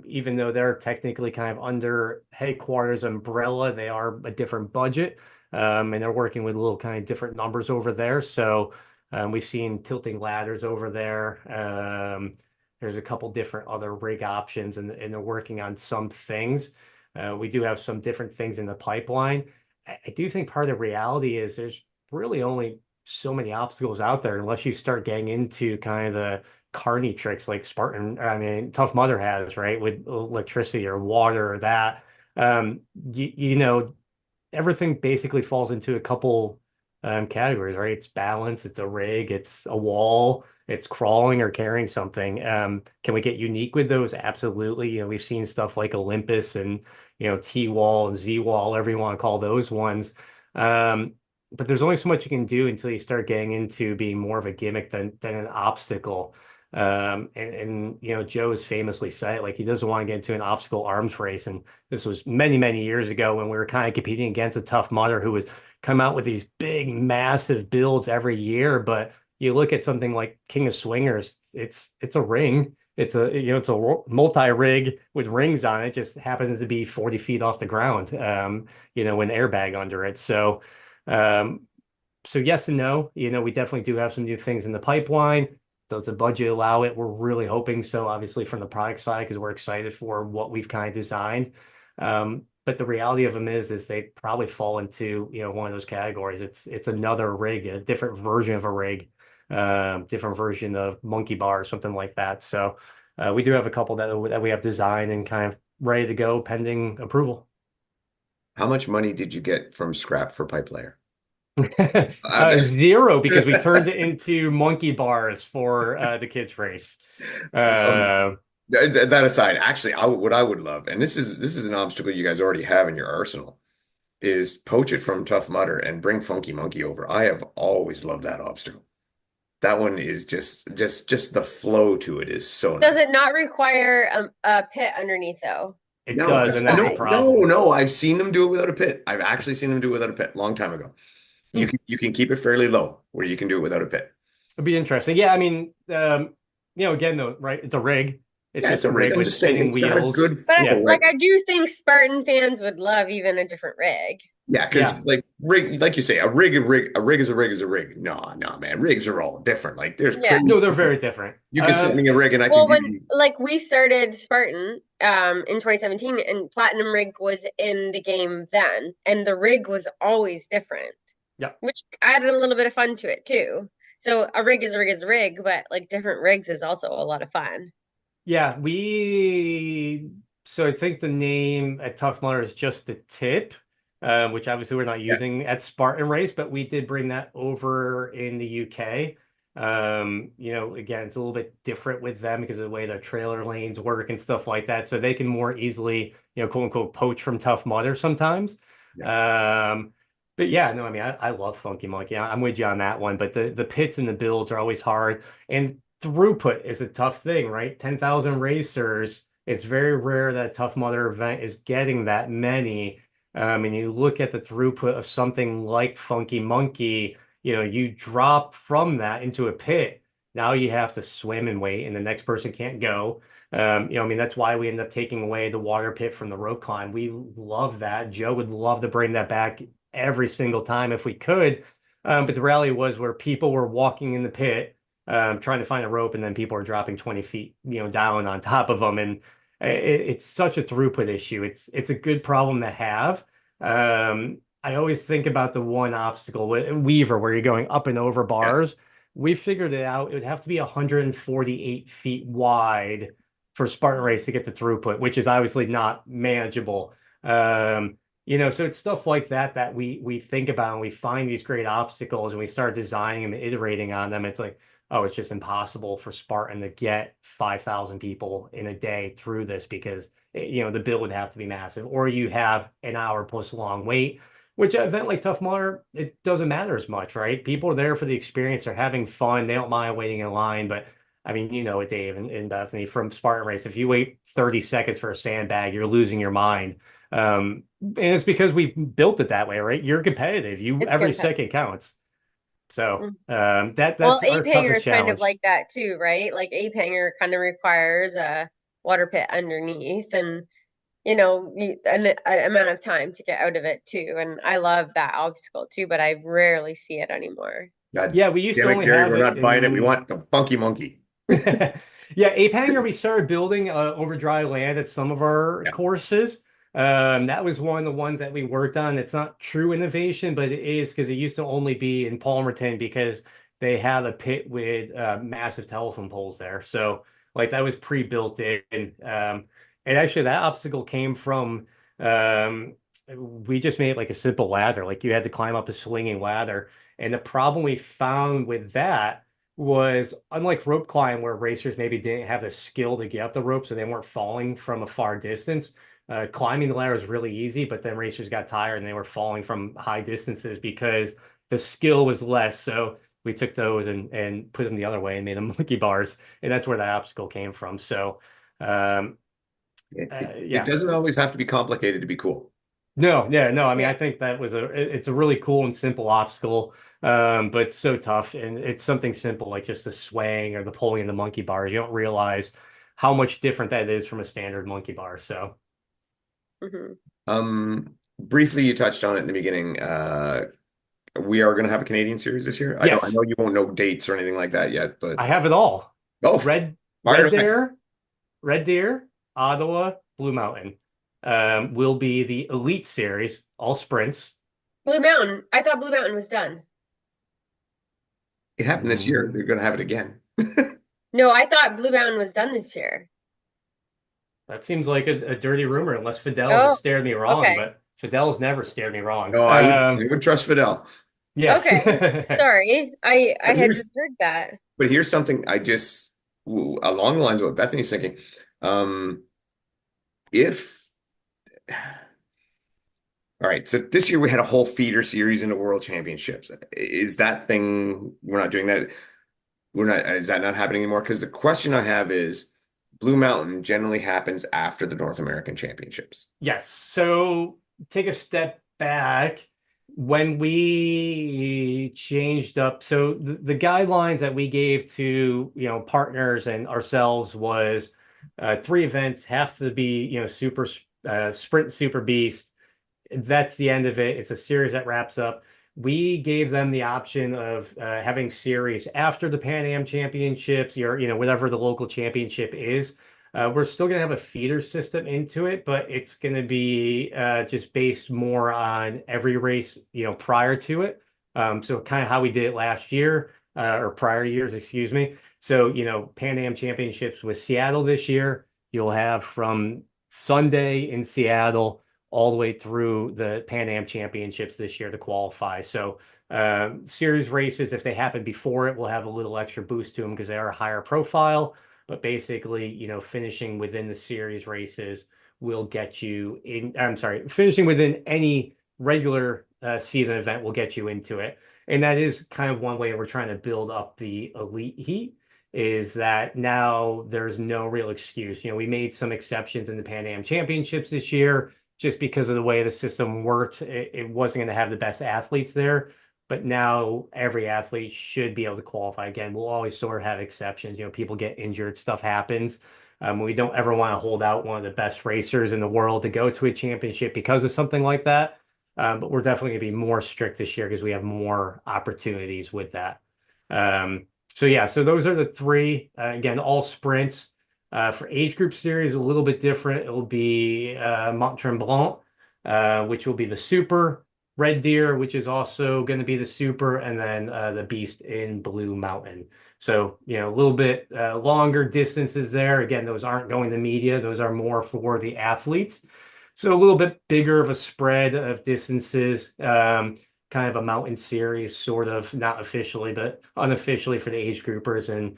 Even though they're technically kind of under headquarters umbrella, they are a different budget. And they're working with little kind of different numbers over there. So we've seen tilting ladders over there. There's a couple different other rig options, and they're working on some things. We do have some different things in the pipeline. I do think part of the reality is there's really only so many obstacles out there unless you start getting into kind of the carny tricks like Spartan, I mean, Tough Mudder has, right? With electricity or water or that. You know, everything basically falls into a couple categories, right? It's balance, it's a rig, it's a wall, it's crawling or carrying something. Can we get unique with those? Absolutely. You know, we've seen stuff like Olympus and T wall and Z wall, whatever you want to call those ones. Um, but there's only so much you can do until you start getting into being more of a gimmick than an obstacle. And Joe has famously said like he doesn't want to get into an obstacle arms race. And this was many, many years ago when we were kind of competing against a Tough Mudder who would come out with these big, massive builds every year. But you look at something like King of Swingers, it's a ring. It's a multi-rig with rings on it. Just happens to be 40 feet off the ground. With an airbag under it. Um, so yes and no. We definitely do have some new things in the pipeline. Does the budget allow it? We're really hoping so, obviously, from the product side, because we're excited for what we've kind of designed. But the reality of them is they probably fall into, one of those categories. It's another rig, a different version of a rig, different version of monkey bar or something like that. So we do have a couple that we have designed and kind of ready to go pending approval. How much money did you get from scrap for pipe layer? Zero because we turned it into monkey bars for the kids race. Um, Uh, that aside, actually, what I would love, and this is an obstacle you guys already have in your arsenal, is poach it from Tough Mudder and bring Funky Monkey over. I have always loved that obstacle. That one is just the flow to it is so Does nice. it not require a pit underneath though? it No, does, To and that's the no, slide. no, problem. no. I've seen them do it without a pit. I've actually seen them do it without a pit, long time ago. You can keep it fairly low where you can do it without a pit. It'd be interesting. Yeah, I mean, again though, right? It's a rig. It's Yeah, it's just a a rig. rig I'm with just saying spinning it's got a wheels. good But flow, Yeah, right? I do think Spartan fans would love even a different rig. Yeah, yeah. because like rig, like you say, a rig is a rig is a rig. No, no, man, rigs are all different. Like there's Yeah. crazy. No, they're very different. You can send me a rig and I can Well, give when you. like we started Spartan in 2017 and Platinum Rig was in the game then, and the rig was always different, Yeah. which added a little bit of fun to it too. So a rig is a rig is a rig, but like different rigs is also a lot of fun. Yeah, so I think the name at Tough Mudder is just the tip, which obviously we're not Yeah, using at Spartan Race, but we did bring that over in the UK. Again, it's a little bit different with them because of the way their trailer lanes work and stuff like that. So they can more easily, quote unquote, poach from Tough Mudder sometimes. yeah. Um, but yeah, no, I mean, I love Funky Monkey. I'm with you on that one, but the pits and the builds are always hard. And throughput is a tough thing, right? 10,000 racers. It's very rare that Tough Mudder event is getting that many. And you look at the throughput of something like Funky Monkey, you drop from that into a pit. Now you have to swim and wait, and the next person can't go. I mean, that's why we end up taking away the water pit from the rope climb. We love that. Joe would love to bring that back every single time if we could. But the reality was where people were walking in the pit trying to find a rope, and then people are dropping 20 feet, down on top of them. And it's such a throughput issue. It's a good problem to have. I always think about the one obstacle with Weaver, where you're going up and over Yeah. bars. We figured it out. It would have to be 148 feet wide for Spartan Race to get the throughput, which is obviously not manageable. So it's stuff like that that we think about and we find these great obstacles and we start designing them and iterating on them. It's like, oh, it's just impossible for Spartan to get 5,000 people in a day through this because the bill would have to be massive, or you have an hour plus long wait. Which at an event like Tough Mudder, it doesn't matter as much, right? People are there for the experience, they're having fun, they don't mind waiting in line. But I mean, you know it, Dave and Bethany from Spartan Race. If you wait 30 seconds for a sandbag, you're losing your mind. And it's because we built it that way, right? You're competitive. You It's every competitive. second counts. So Well, that's our ape hanger toughest is kind of challenge. like that too, right? Like ape hanger kind of requires a water pit underneath and an amount of time to get out of it too. And I love that obstacle too, but I rarely see it anymore. God Yeah, we used to damn it, only Gary, have we're it not buying it. We in want the Funky Monkey. Yeah, Ape Hanger, we started building over dry land at some of our Yeah. courses. That was one of the ones that we worked on. It's not true innovation, but it is because it used to only be in Palmerton because they had a pit with massive telephone poles there. So like that was pre-built in. And actually that obstacle came from um, we just made it like a simple ladder. Like you had to climb up a swinging ladder. And the problem we found with that was unlike rope climb, where racers maybe didn't have the skill to get up the rope, so they weren't falling from a far distance. Climbing the ladder is really easy, but then racers got tired and they were falling from high distances because the skill was less. So we took those and put them the other way and made them monkey bars, and that's where that obstacle came from. So, um, It yeah. doesn't always have to be complicated to be cool. No, yeah, no. I mean, Yeah. I think that was it's a really cool and simple obstacle, but so tough. And it's something simple like just the swaying or the pulling in the monkey bars. You don't realize how much different that is from a standard monkey bar. So, Hmm. Briefly, you touched on it in the beginning. We are going to have a Canadian series this year. I yes, know you won't know dates or anything like that yet, but I have it all. oh, Red, fire Red away. Deer, Red Deer, Ottawa, Blue Mountain, will be the Elite Series, all sprints. Blue Mountain. I thought Blue Mountain was done. It happened this year. They're Mm, going to have it again. No, I thought Blue Mountain was done this year. that seems like a dirty rumor, unless Fidel has Oh, steered me wrong, okay. but Fidel's never steered me wrong. No, I would trust Fidel. Yes. Okay. Sorry. I But had here's just heard that. but here's something I just along the lines of what Bethany's thinking. Um, if All right, so this year we had a whole feeder series in the World Championships. Is that thing we're not doing that? We're not, is that not happening anymore? Because the question I have is Blue Mountain generally happens after the North American Championships. Yes. So take a step back. When we changed up, so the guidelines that we gave to, partners and ourselves was three events have to be, super sprint, super beast. That's the end of it. It's a series that wraps up. We gave them the option of having series after the Pan Am Championships, or whatever the local championship is. We're still going to have a feeder system into it, but it's going to be just based more on every race, prior to it. So kind of how we did it last year, or prior years, excuse me. So, Pan Am Championships with Seattle this year. You'll have from Sunday in Seattle all the way through the Pan Am Championships this year to qualify. So, series races, if they happen before it, will have a little extra boost to them because they are a higher profile. But basically, finishing within the series races will get you in. I'm sorry, finishing within any regular season event will get you into it. And that is kind of one way we're trying to build up the elite heat is that now there's no real excuse. We made some exceptions in the Pan Am Championships this year just because of the way the system worked. It wasn't going to have the best athletes there, but now every athlete should be able to qualify again. We'll always sort of have exceptions. People get injured, stuff happens. We don't ever want to hold out one of the best racers in the world to go to a championship because of something like that. But we're definitely going to be more strict this year because we have more opportunities with that. So yeah, so those are the three. Again, all sprints. For age group series, a little bit different. It will be Mont Tremblant, which will be the super, Red Deer, which is also going to be the super, and then the Beast in Blue Mountain. So, a little bit longer distances there. Again, those aren't going to media. Those are more for the athletes. So a little bit bigger of a spread of distances. Kind of a mountain series, sort of, not officially, but unofficially for the age groupers. And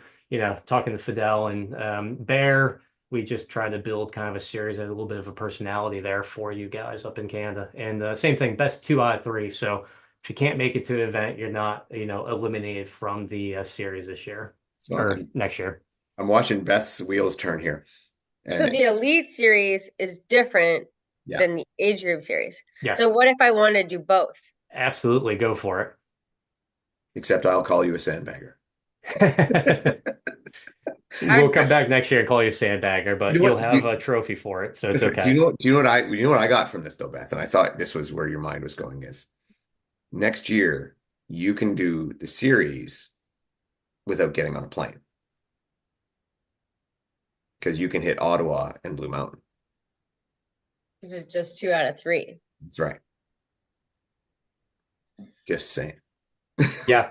talking to Fidel and Bear, we just try to build kind of a series and a little bit of a personality there for you guys up in Canada. And same thing, best 2 out of 3. So if you can't make it to the event, you're not, eliminated from the series this year So or next year. I'm watching Beth's wheels turn here. So And the Elite series is different yeah, than the age group series. So Yes, what if I want to do both? absolutely. Go for except I'll call you a sandbagger. it. We'll I'm come back next year and call you Sandbagger, You but know you'll what? have a trophy for it, so it's Listen, okay. do you know what I got from this though, Beth? And I thought this was where your mind was going is next year you can do the series without getting on a plane. because you can hit Ottawa and Blue Mountain. Just 2 out of 3. That's right. Just saying. Yeah.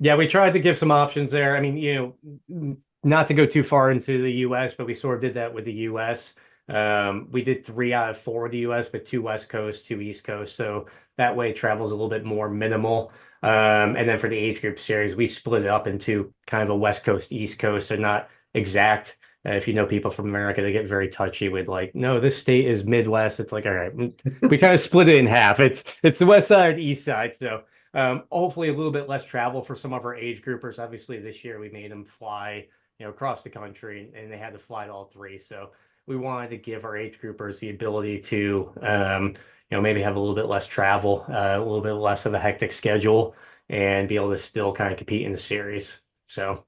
Yeah, we tried to give some options there. I mean, not to go too far into the US, but we sort of did that with the US. We did 3 out of 4 of the US, but 2 West Coast, 2 East Coast. So that way travel's a little bit more minimal. And then for the age group series, we split it up into kind of a West Coast, East Coast. They're not exact. If you know people from America, they get very touchy with like, no, this state is Midwest. It's like, all right, we kind of split it in half. It's the West side, East side. So hopefully a little bit less travel for some of our age groupers. Obviously, this year we made them fly, across the country, and they had to fly to all three. So we wanted to give our age groupers the ability to, maybe have a little bit less travel, a little bit less of a hectic schedule, and be able to still kind of compete in the series. So,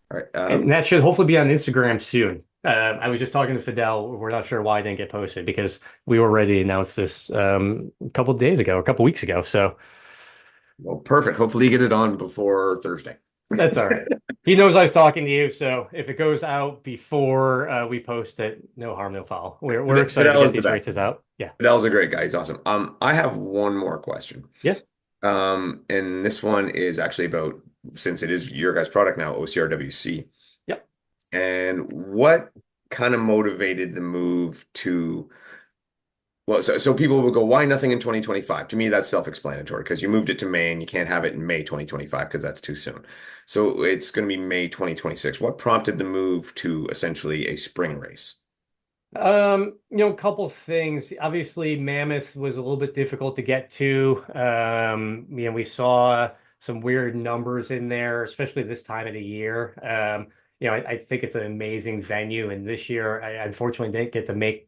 All right. and that should hopefully be on Instagram soon. I was just talking to Fidel. We're not sure why it didn't get posted because we were ready to announce this a couple of days ago, a couple of weeks ago. So Well, perfect. Hopefully you get it on before Thursday. that's all right. He knows I was talking to you, so if it goes out before we post it, no harm, no foul. We're excited to Fidel get is the these best. races out. Yeah. Fidel's a great guy. He's awesome. I have one more question. Yeah. And this one is actually about, since it is your guys' product now, OCRWC. Yep. And what kind of motivated the move to, well, so people will go, why nothing in 2025? To me, that's self-explanatory because you moved it to May and you can't have it in May 2025 because that's too soon. So it's going to be May 2026. What prompted the move to essentially a spring race? A couple of things. Obviously, Mammoth was a little bit difficult to get to. We saw some weird numbers in there, especially this time of the year. I think it's an amazing venue, and this year I unfortunately didn't get to make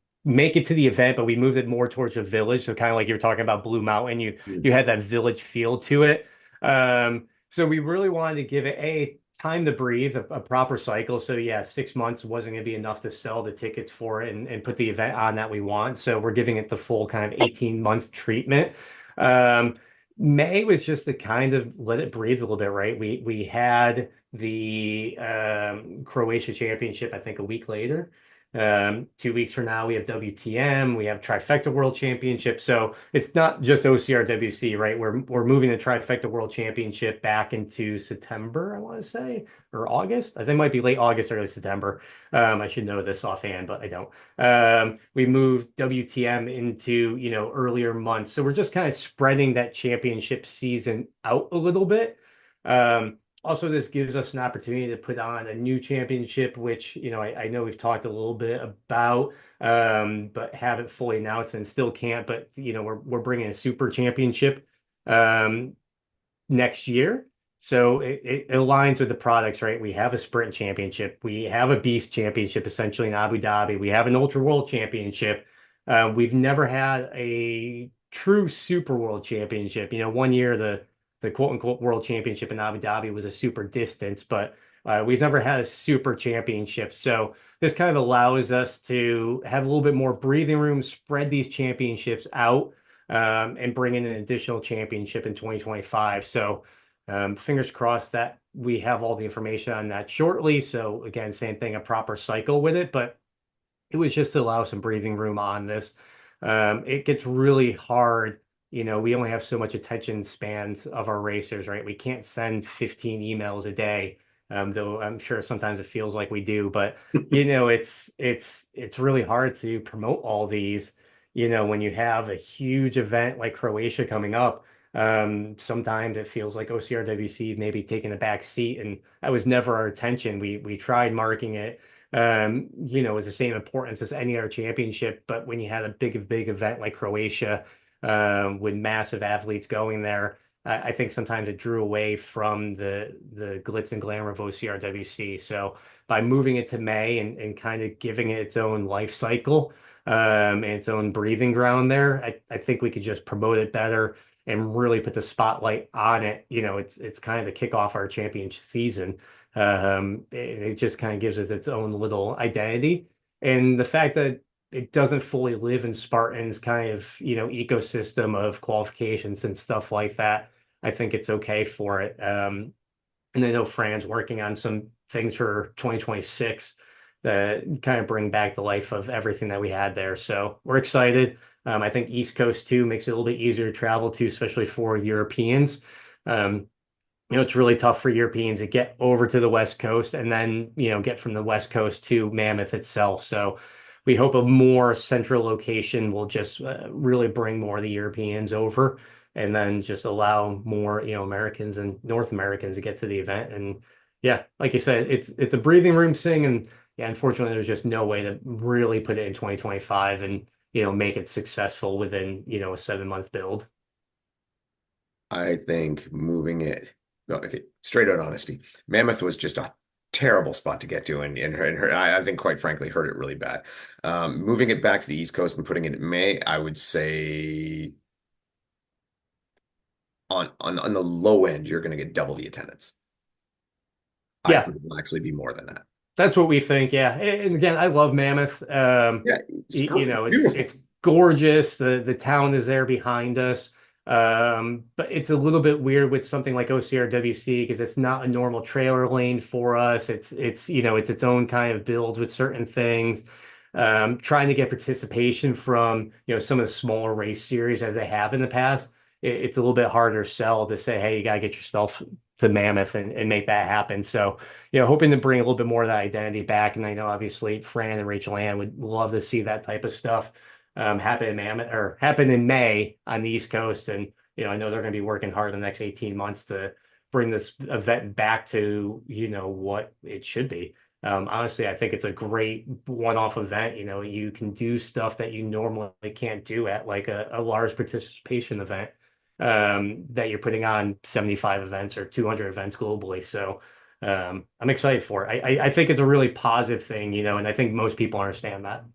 it to the event, but we moved it more towards a village. So kind of like you were talking about Blue Mountain, you had that village feel to it. So we really wanted to give it a time to breathe, a proper cycle. So yeah, 6 months wasn't going to be enough to sell the tickets for it and put the event on that we want. So we're giving it the full kind of 18-month treatment. Um, May was just to kind of let it breathe a little bit, right? We had the Croatia Championship, I think, a week later. 2 weeks from now, we have WTM, we have Trifecta World Championship. So it's not just OCRWC, right? We're moving the Trifecta World Championship back into September, I want to say, or August. I think it might be late August, early September. I should know this offhand, but I don't. We moved WTM into, earlier months. So we're just kind of spreading that championship season out a little bit. Also, this gives us an opportunity to put on a new championship, which, I know we've talked a little bit about, but haven't fully announced and still can't. But, we're bringing a super championship um, next year. So it aligns with the products, right? We have a sprint championship. We have a beast championship, essentially in Abu Dhabi. We have an ultra world championship. We've never had a true super world championship. One year the quote unquote world championship in Abu Dhabi was a super distance, but we've never had a super championship. So this kind of allows us to have a little bit more breathing room, spread these championships out, and bring in an additional championship in 2025. So fingers crossed that we have all the information on that shortly. So again, same thing, a proper cycle with it, but it was just to allow some breathing room on this. It gets really hard. We only have so much attention spans of our racers, right? We can't send 15 emails a day, though I'm sure sometimes it feels like we do. But it's really hard to promote all these. When you have a huge event like Croatia coming up, sometimes it feels like OCRWC maybe taking a back seat, and that was never our intention. We tried marking it is the same importance as any other championship. But when you had a big event like Croatia, with massive athletes going there, I think sometimes it drew away from the glitz and glamour of OCRWC. So by moving it to May and kind of giving it its own life cycle, and its own breathing ground there, I think we could just promote it better and really put the spotlight on it. It's kind of the kick off our championship season. It just kind of gives us its own little identity. And the fact that it doesn't fully live in Spartan's kind of, ecosystem of qualifications and stuff like that, I think it's okay for it. And I know Fran's working on some things for 2026 that kind of bring back the life of everything that we had there. So we're excited. I think East Coast too makes it a little bit easier to travel to, especially for Europeans. Um, it's really tough for Europeans to get over to the West Coast and then, get from the West Coast to Mammoth itself. So we hope a more central location will just really bring more of the Europeans over and then just allow more, Americans and North Americans to get to the event. And yeah, like you said, it's a breathing room thing. And yeah, unfortunately, there's just no way to really put it in 2025 and, make it successful within, a 7-month build. I think moving it, no, okay, straight out honesty, Mammoth was just a terrible spot to get to, and I think quite frankly hurt it really bad. Moving it back to the East Coast and putting it in May, I would say on the low end, you're going to get double the attendance. I Yeah, think it will actually be more than that. that's what we think. Yeah. And again, I love Mammoth. Yeah, it's It's beautiful. gorgeous. The town is there behind us. But it's a little bit weird with something like OCRWC because it's not a normal trailer lane for us. It's its own kind of build with certain things. Trying to get participation from, some of the smaller race series as they have in the past. It's a little bit harder sell to say, hey, you gotta get yourself to Mammoth and make that happen. So hoping to bring a little bit more of that identity back. And I know obviously Fran and Rachel Ann would love to see that type of stuff happen in May on the East Coast. And I know they're going to be working hard the next 18 months to bring this event back to what it should be. Honestly, I think it's a great one-off event. You can do stuff that you normally can't do at like a large participation event that you're putting on 75 events or 200 events globally. So I'm excited for it. I think it's a really positive thing, and I think most people understand that.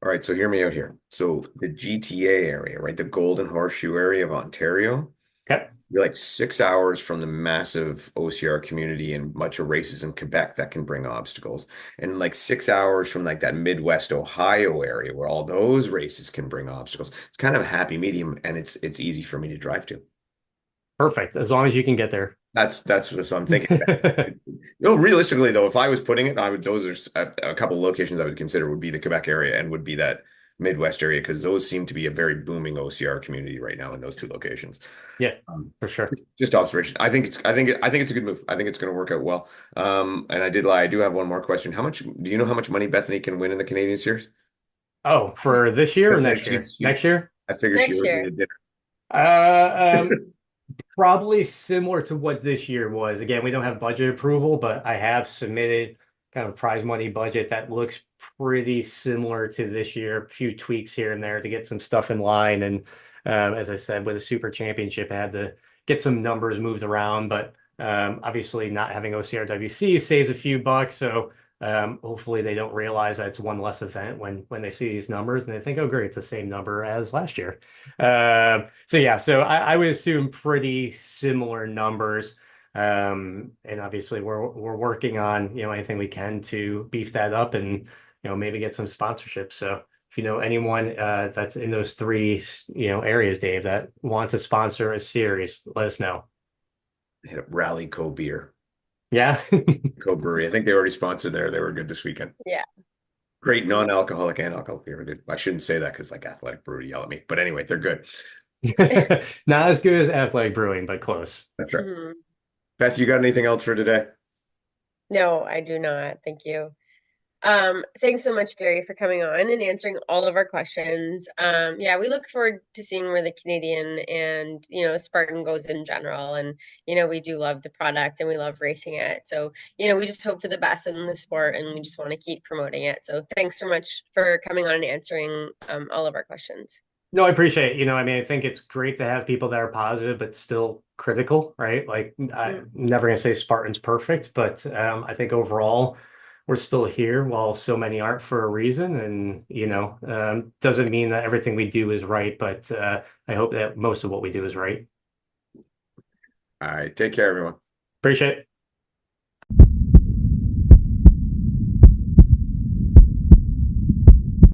All right, so hear me out here. So the GTA area, right? The Golden Horseshoe area of Ontario, Okay. you're like 6 hours from the massive OCR community and much of races in Quebec that can bring obstacles. And like 6 hours from like that Midwest Ohio area where all those races can bring obstacles. It's kind of a happy medium and it's easy for me to drive to. Perfect. As long as you can get there. That's what so I'm thinking. Realistically though, if I was putting it, I would those are a couple of locations I would consider would be the Quebec area and would be that Midwest area because those seem to be a very booming OCR community right now in those two locations. Yeah, Um, for sure. just observation. I think it's a good move. I think it's going to work out well. And I did lie. I do have one more question. Do you know how much money Bethany can win in the Canadian Series? Oh, for this year or That's like next year? Next year? I figure she Next owes me year. a dinner. Uh, um, Probably similar to what this year was. Again, we don't have budget approval, but I have submitted kind of a prize money budget that looks pretty similar to this year. A few tweaks here and there to get some stuff in line. And as I said, with the Super Championship, I had to get some numbers moved around, but obviously not having OCRWC saves a few bucks. So hopefully they don't realize that it's one less event when they see these numbers and they think, oh, great, it's the same number as last year. So yeah, so I would assume pretty similar numbers. And obviously we're working on, anything we can to beef that up and, maybe get some sponsorship. So if you know anyone that's in those three, areas, Dave, that wants to sponsor a series, let us know. Hit up Rally Co Beer, Yeah. Co Brewery. I think they already sponsored there. They were good this weekend. Yeah. Great non-alcoholic and alcoholic beer. Dude. I shouldn't say that because like Athletic Brew yell at me. But anyway, they're good. Not as good as Athletic Brewing, but close. That's right. Mhm. Beth, you got anything else for today? No, I do not. Thank you. Thanks so much, Gary, for coming on and answering all of our questions. Yeah, we look forward to seeing where the Canadian and, Spartan goes in general. And, we do love the product and we love racing it. So, we just hope for the best in the sport and we just want to keep promoting it. So thanks so much for coming on and answering all of our questions. No, I appreciate it. I mean, I think it's great to have people that are positive but still critical, right? Like, Mm. I'm never going to say Spartan's perfect, but I think overall we're still here while so many aren't for a reason. And, doesn't mean that everything we do is right, but I hope that most of what we do is right. All right. Take care, everyone. Appreciate it.